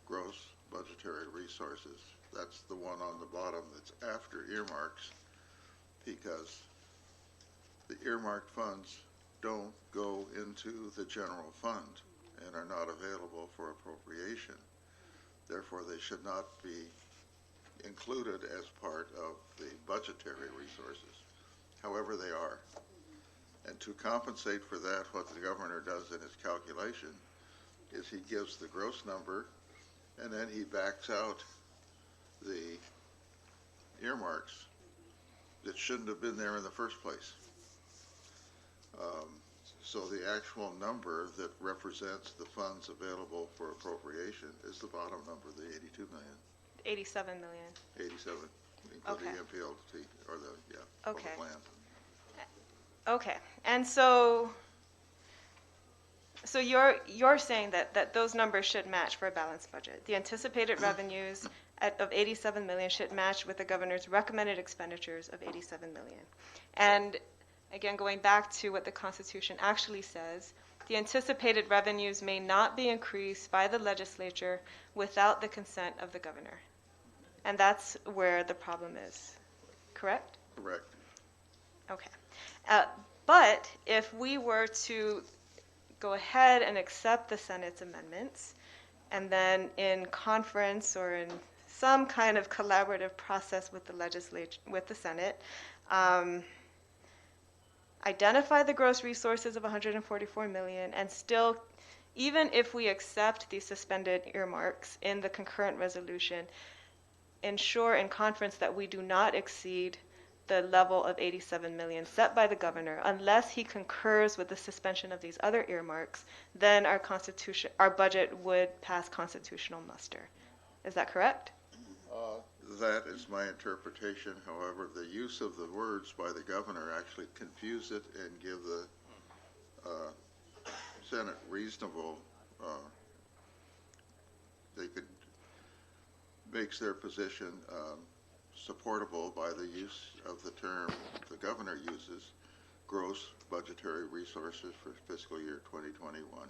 gross budgetary resources. That's the one on the bottom that's after earmarks, because the earmarked funds don't go into the general fund and are not available for appropriation. Therefore, they should not be included as part of the budgetary resources. However, they are. And to compensate for that, what the governor does in his calculation is he gives the gross number, and then he backs out the earmarks that shouldn't have been there in the first place. So the actual number that represents the funds available for appropriation is the bottom number, the 82 million. 87 million. 87, including Okay. MPLT, or the, yeah, Okay. public land. Okay, and so you're saying that those numbers should match for a balanced budget. The anticipated revenues of 87 million should match with the governor's recommended expenditures of 87 million. And again, going back to what the Constitution actually says, the anticipated revenues may not be increased by the legislature without the consent of the governor. And that's where the problem is, correct? Correct. Okay. But if we were to go ahead and accept the Senate's amendments, and then in conference or in some kind of collaborative process with the legislature, with the Senate, identify the gross resources of 144 million, and still, even if we accept these suspended earmarks in the concurrent resolution, ensure in conference that we do not exceed the level of 87 million set by the governor, unless he concurs with the suspension of these other earmarks, then our budget would pass constitutional muster. Is that correct? That is my interpretation. However, the use of the words by the governor actually confuse it and give the Senate reasonable, makes their position supportable by the use of the term the governor uses, gross budgetary resources for fiscal year 2021.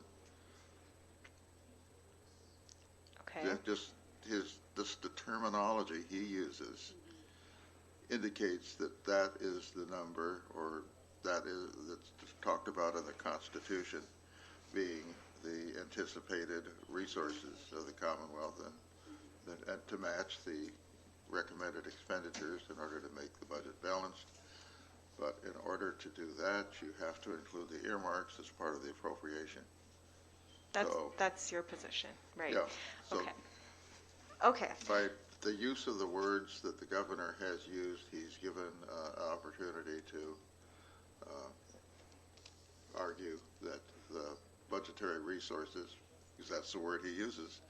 Okay. The terminology he uses indicates that that is the number, or that's talked about in the Constitution, being the anticipated resources of the Commonwealth, and to match the recommended expenditures in order to make the budget balanced. But in order to do that, you have to include the earmarks as part of the appropriation. That's your position, right? Yeah. So Okay. by the use of the words that the governor has used, he's given an opportunity to argue that the budgetary resources, because that's the word he uses,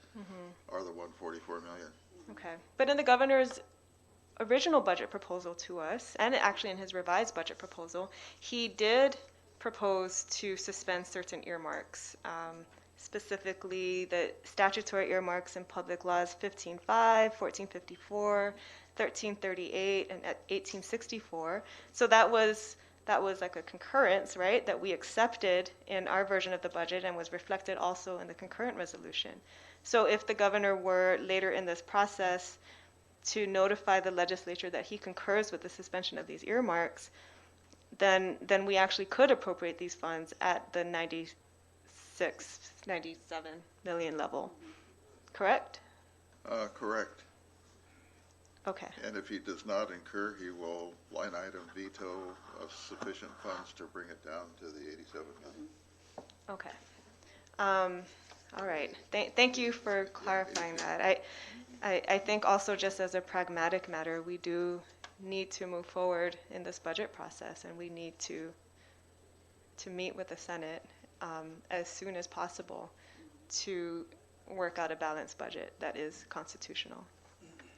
are the 144 million. Okay. But in the governor's original budget proposal to us, and actually in his revised budget proposal, he did propose to suspend certain earmarks, specifically the statutory earmarks in Public Laws 1505, 1454, 1338, and 1864. So that was like a concurrence, right, that we accepted in our version of the budget and was reflected also in the concurrent resolution. So if the governor were later in this process to notify the legislature that he concurs with the suspension of these earmarks, then we actually could appropriate these funds at the 97 million level, correct? Correct. Okay. And if he does not incur, he will line item veto of sufficient funds to bring it down to the 87 million. Okay. All right. Thank you for clarifying that. I think also just as a pragmatic matter, we do need to move forward in this budget process, and we need to meet with the Senate as soon as possible to work out a balanced budget that is constitutional.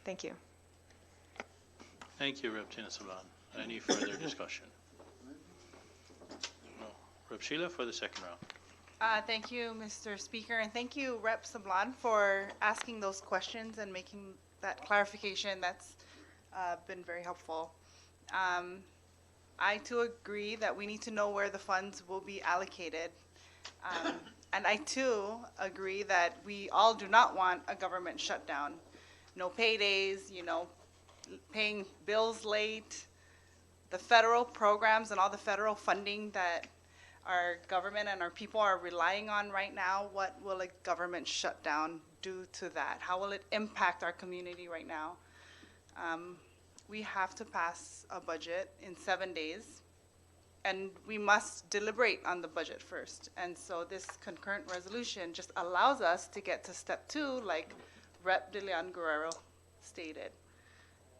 Thank you. Thank you, Rep. Tina Sablan. Any further discussion? No. Rep. Sheila for the second round. Thank you, Mr. Speaker, and thank you, Rep. Sablan, for asking those questions and making that clarification. That's been very helpful. I too agree that we need to know where the funds will be allocated. And I too agree that we all do not want a government shutdown. No paydays, paying bills late, the federal programs and all the federal funding that our government and our people are relying on right now. What will a government shutdown do to that? How will it impact our community right now? We have to pass a budget in 7 days, and we must deliberate on the budget first. And so this concurrent resolution just allows us to get to step 2, like Rep. De Leon Guerrero stated.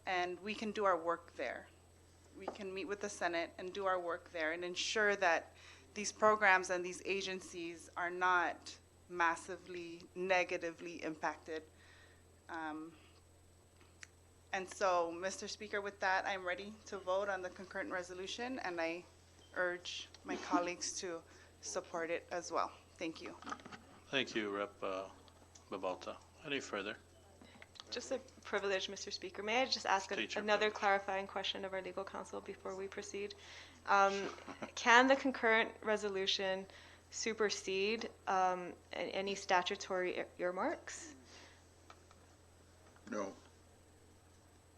And we can do our work there. We can meet with the Senate and do our work there and ensure that these programs and these agencies are not massively negatively impacted. And so, Mr. Speaker, with that, I'm ready to vote on the concurrent resolution, and I urge my colleagues to support it as well. Thank you. Thank you, Rep. Babalta. Any further? Just a privilege, Mr. Speaker. May I just ask another clarifying question of our legal counsel before we proceed? Can the concurrent resolution supersede any statutory earmarks? No.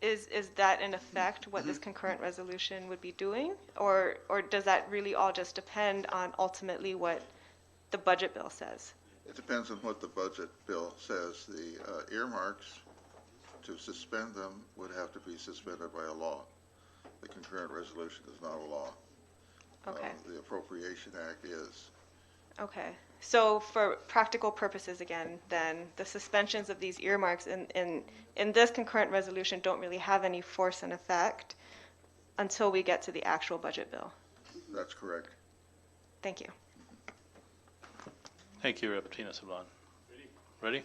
Is that in effect what this concurrent resolution would be doing? Or does that really all just depend on ultimately what the budget bill says? It depends on what the budget bill says. The earmarks, to suspend them, would have to be suspended by a law. The concurrent resolution is not a law. Okay. The Appropriation Act is. Okay. So for practical purposes again, then, the suspensions of these earmarks in this concurrent resolution don't really have any force and effect until we get to the actual budget bill. That's correct. Thank you. Thank you, Rep. Tina Sablan. Ready?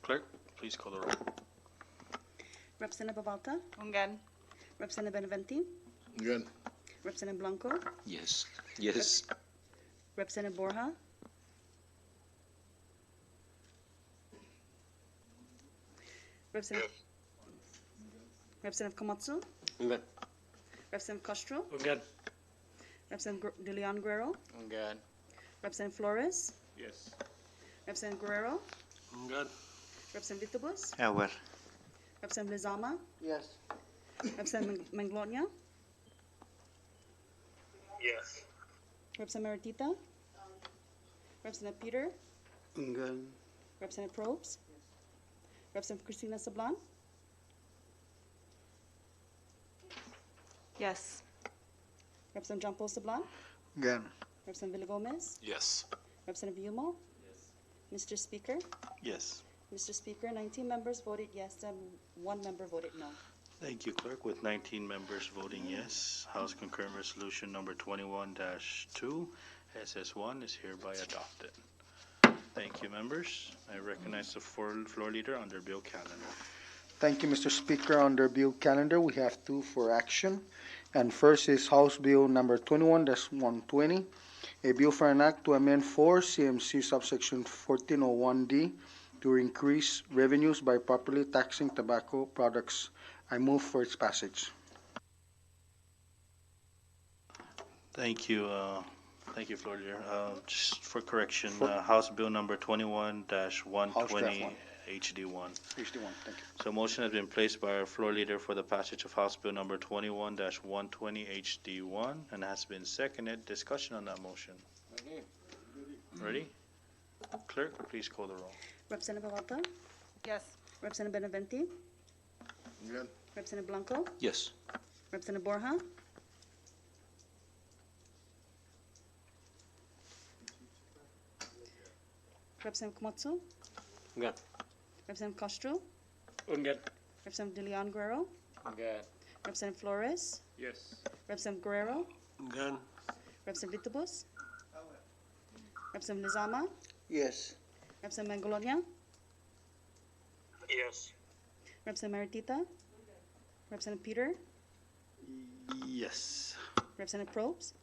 Clerk, please call the roll. Representative Babalta, Ungan. Representative Benavente, Again. Representative Blanco, Yes. Yes. Representative Borja, Representative Komatsu, Ungan. Representative Castro, Ungan. Representative De Leon Guerrero, Good. Representative Flores, Yes. Representative Guerrero, Good. Representative Vitabus, Aware. Representative Lizama, Yes. Representative Manglonia, Yes. Representative Maritita, Representative Peter, Ungan. Representative Probes, Representative Christina Sablan, Yes. Representative John Paul Sablan, Ungan. Representative Villagomez, Yes. Representative Yumo. Mr. Speaker, Yes. Mr. Speaker, 19 members voted yes and 1 member voted no. Thank you, Clerk. With 19 members voting yes, House Concurrent Resolution number 21-2, SS1 is hereby adopted. Thank you, members. I recognize the floor leader under bill calendar. Thank you, Mr. Speaker. Under Bill Calendar, we have 2 for action. And first is House Bill number 21-120, a bill for an act to amend 4 CMC subsection 1401D to increase revenues by properly taxing tobacco products. I move for its passage. Thank you, floor leader. Just for correction, House Bill number 21-120 HD1. HD1, thank you. So motion has been placed by our floor leader for the passage of House Bill number 21-120 HD1 and has been seconded. Discussion on that motion. Ready? Clerk, please call the roll. Representative Babalta, Yes. Representative Benavente, Again. Representative Blanco, Yes. Representative Borja, Representative Komatsu, Ungan. Representative Castro, Ungan. Representative De Leon Guerrero, Good. Representative Flores, Yes. Representative Guerrero, Good. Representative Vitabus, Representative Lizama, Yes. Representative Mangolonia, Yes. Representative Maritita, Representative Peter, Yes. Representative Probes,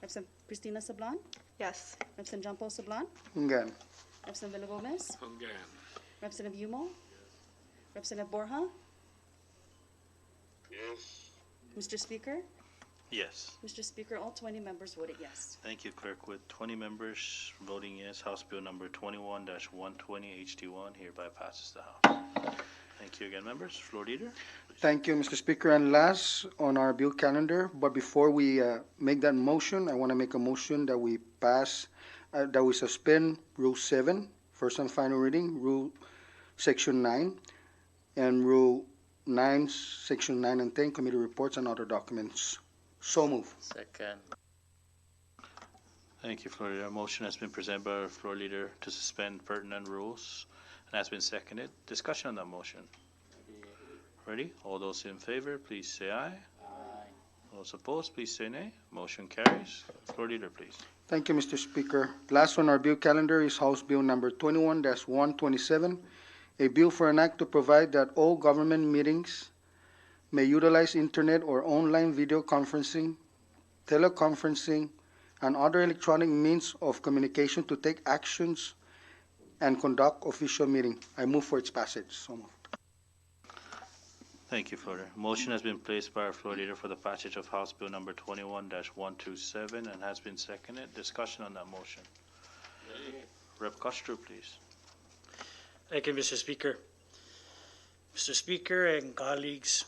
Representative Christina Sablan, Yes. Representative John Paul Sablan, Ungan. Representative Villagomez, Again. Representative Yumo, Representative Borja, Yes. Mr. Speaker, Yes. Mr. Speaker, all 20 members voted yes. Thank you, Clerk. With 20 members voting yes, House Bill number 21-120 HD1 hereby passes the House. Thank you again, members. Floor leader. Thank you, Mr. Speaker. And last on our bill calendar, but before we make that motion, I want to make a motion that we that we suspend Rule 7, first and final reading, Rule Section 9, and Rule 9, Section 9 and 10, committee reports and other documents. So move. Second. Thank you, Floor Leader. A motion has been presented by our Floor Leader to suspend pertinent rules and has been seconded. Discussion on that motion. Ready? All those in favor, please say aye. Aye. Those opposed, please say nay. Motion carries. Floor Leader, please. Thank you, Mr. Speaker. Last on our bill calendar is House Bill number 21-127, a bill for an act to provide that all government meetings may utilize internet or online video conferencing, teleconferencing, and other electronic means of communication to take actions and conduct official meeting. I move for its passage. So moved. Thank you, Floor Leader. Motion has been placed by our Floor Leader for the passage of House Bill number 21-127 and has been seconded. Discussion on that motion. Rep. Castro, please. Thank you, Mr. Speaker. Mr. Speaker and colleagues,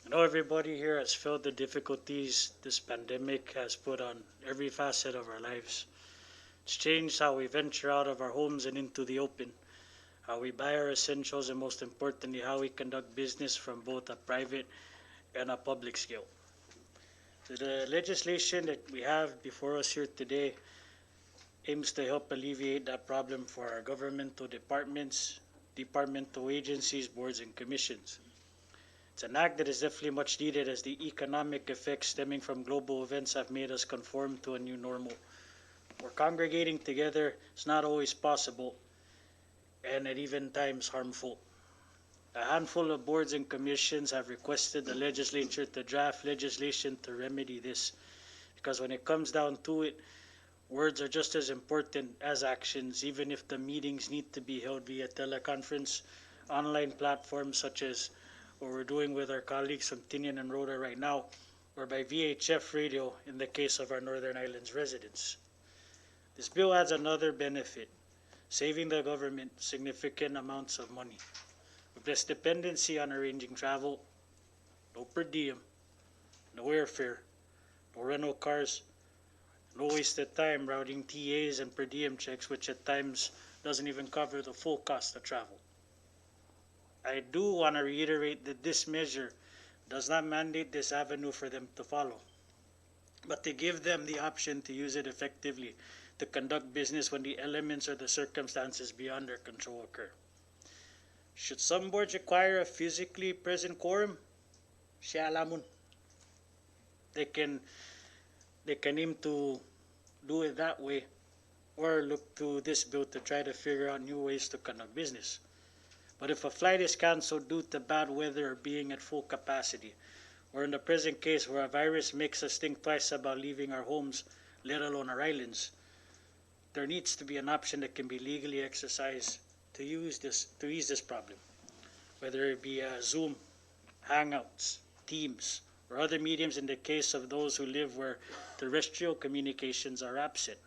I know everybody here has felt the difficulties this pandemic has put on every facet of our lives. It's changed how we venture out of our homes and into the open, how we buy our essentials, and most importantly, how we conduct business from both a private and a public scale. So the legislation that we have before us here today aims to help alleviate that problem for our governmental departments, departmental agencies, boards, and commissions. It's an act that is definitely much needed as the economic effects stemming from global events have made us conform to a new normal. Where congregating together is not always possible, and at even times harmful. A handful of boards and commissions have requested the legislature to draft legislation to remedy this, because when it comes down to it, words are just as important as actions, even if the meetings need to be held via teleconference, online platforms such as what we're doing with our colleagues from Tinian and Rhoda right now, or by VHF radio in the case of our Northern Islands residents. This bill adds another benefit, saving the government significant amounts of money. With less dependency on arranging travel, no per diem, no airfare, no rental cars, no wasted time routing TAs and per diem checks, which at times doesn't even cover the full cost of travel. I do want to reiterate that this measure does not mandate this avenue for them to follow, but to give them the option to use it effectively to conduct business when the elements or the circumstances beyond their control occur. Should some boards require a physically present quorum, siya lamun. They can aim to do it that way, or look to this bill to try to figure out new ways to conduct business. But if a flight is canceled due to bad weather or being at full capacity, or in the present case where a virus makes us think twice about leaving our homes, let alone our islands, there needs to be an option that can be legally exercised to ease this problem, whether it be Zoom, Hangouts, Teams, or other mediums in the case of those who live where terrestrial communications are absent.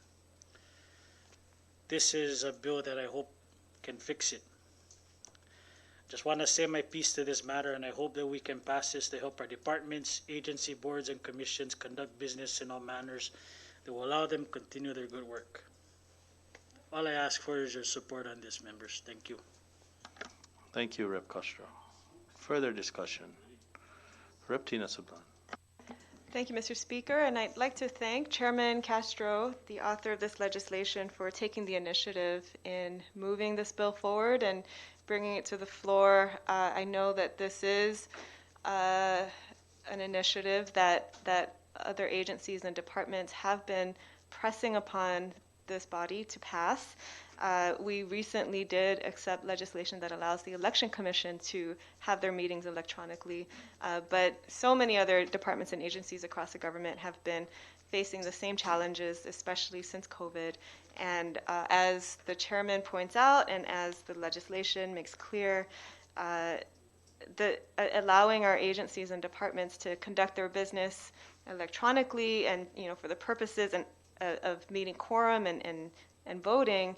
This is a bill that I hope can fix it. Just want to say my piece to this matter, and I hope that we can pass this to help our departments, agency boards, and commissions conduct business in all manners that will allow them continue their good work. All I ask for is your support on this, members. Thank you. Thank you, Rep. Castro. Further discussion. Rep. Tina Sablan. Thank you, Mr. Speaker, and I'd like to thank Chairman Castro, the author of this legislation, for taking the initiative in moving this bill forward and bringing it to the floor. I know that this is an initiative that other agencies and departments have been pressing upon this body to pass. We recently did accept legislation that allows the Election Commission to have their meetings electronically, but so many other departments and agencies across the government have been facing the same challenges, especially since COVID. And as the chairman points out, and as the legislation makes clear, allowing our agencies and departments to conduct their business electronically and, for the purposes of meeting quorum and voting,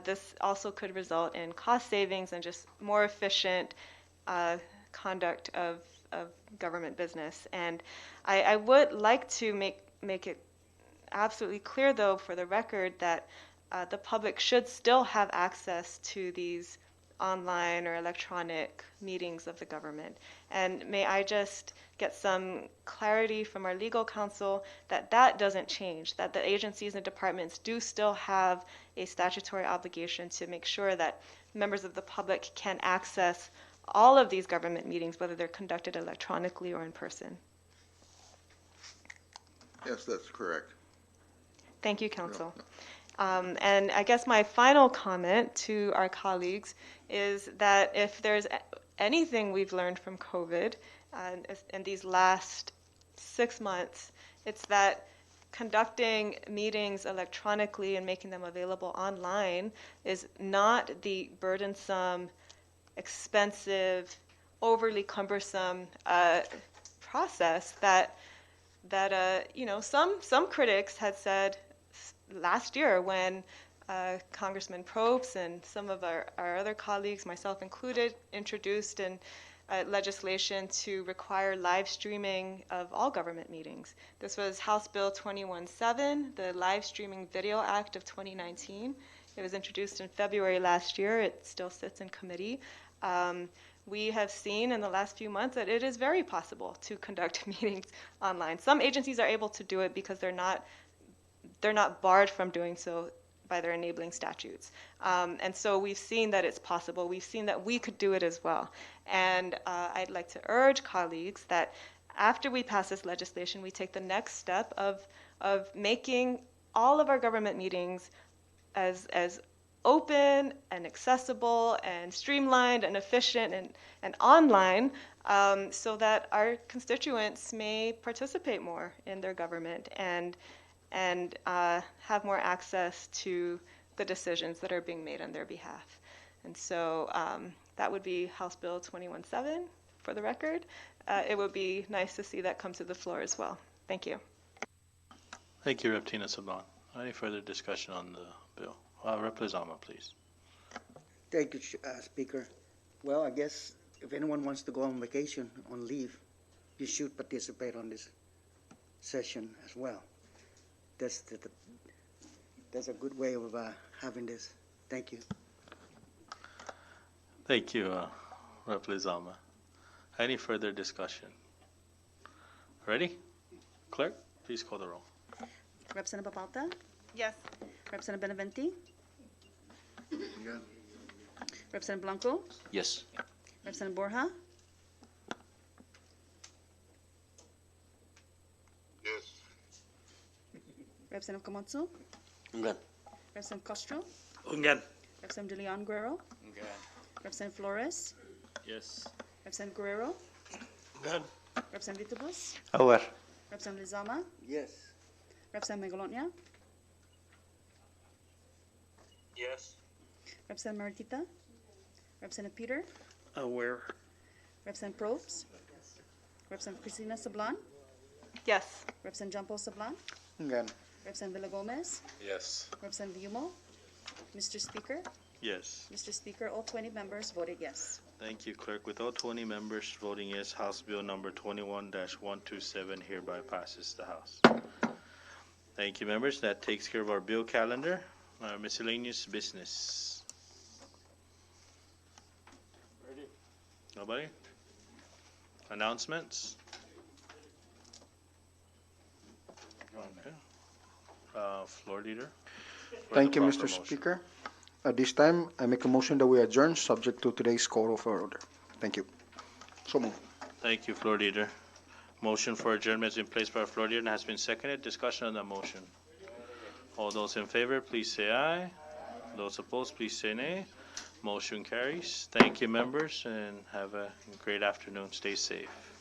this also could result in cost savings and just more efficient conduct of government business. And I would like to make it absolutely clear, though, for the record, that the public should still have access to these online or electronic meetings of the government. And may I just get some clarity from our legal counsel that that doesn't change, that the agencies and departments do still have a statutory obligation to make sure that members of the public can access all of these government meetings, whether they're conducted electronically or in person. Yes, that's correct. Thank you, counsel. And I guess my final comment to our colleagues is that if there's anything we've learned from COVID in these last 6 months, it's that conducting meetings electronically and making them available online is not the burdensome, expensive, overly cumbersome process that some critics had said last year when Congressman Probst and some of our other colleagues, myself included, introduced legislation to require live streaming of all government meetings. This was House Bill 21-7, the Live Streaming Video Act of 2019. It was introduced in February last year. It still sits in committee. We have seen in the last few months that it is very possible to conduct meetings online. Some agencies are able to do it because they're not barred from doing so by their enabling statutes. And so we've seen that it's possible. We've seen that we could do it as well. And I'd like to urge colleagues that after we pass this legislation, we take the next step of making all of our government meetings as open and accessible and streamlined and efficient and online, so that our constituents may participate more in their government and have more access to the decisions that are being made on their behalf. And so that would be House Bill 21-7 for the record. It would be nice to see that come to the floor as well. Thank you. Thank you, Rep. Tina Sablan. Any further discussion on the bill? Rep. Lizama, please. Thank you, Speaker. Well, I guess if anyone wants to go on vacation, on leave, you should participate on this session as well. That's a good way of having this. Thank you. Thank you, Rep. Lizama. Any further discussion? Ready? Clerk, please call the roll. Representative Papalta? Yes. Representative Benavente? Yeah. Representative Blanco? Yes. Representative Borja? Yes. Representative Camacho? Ungan. Representative Castro? Ungan. Representative De Leon Guerrero? Representative Flores? Yes. Representative Guerrero? Ungan. Representative Vitabus? Aware. Representative Lizama? Yes. Representative Megalonia? Yes. Representative Maritita? Representative Peter? Aware. Representative Probst? Representative Cristina Sablan? Yes. Representative John Paul Sablan? Ungan. Representative Villa Gomez? Yes. Representative Yumo? Mr. Speaker? Yes. Mr. Speaker, all 20 members voted yes. Thank you, Clerk. With all 20 members voting yes, House Bill number 21-127 hereby passes the House. Thank you, members. That takes care of our bill calendar. Miscellaneous business. Ready? Nobody? Announcements? Okay. Floor leader? for Thank the you, proper Mr. motion. Speaker. At this time, I make a motion that we adjourn, subject to today's call of order. Thank you. So moved. Thank you, Floor Leader. Motion for adjournment has been placed by our Floor Leader and has been seconded. Discussion on that motion. All those in favor, please say aye. Those opposed, please say nay. Motion carries. Thank you, members, and have a great afternoon. Stay safe.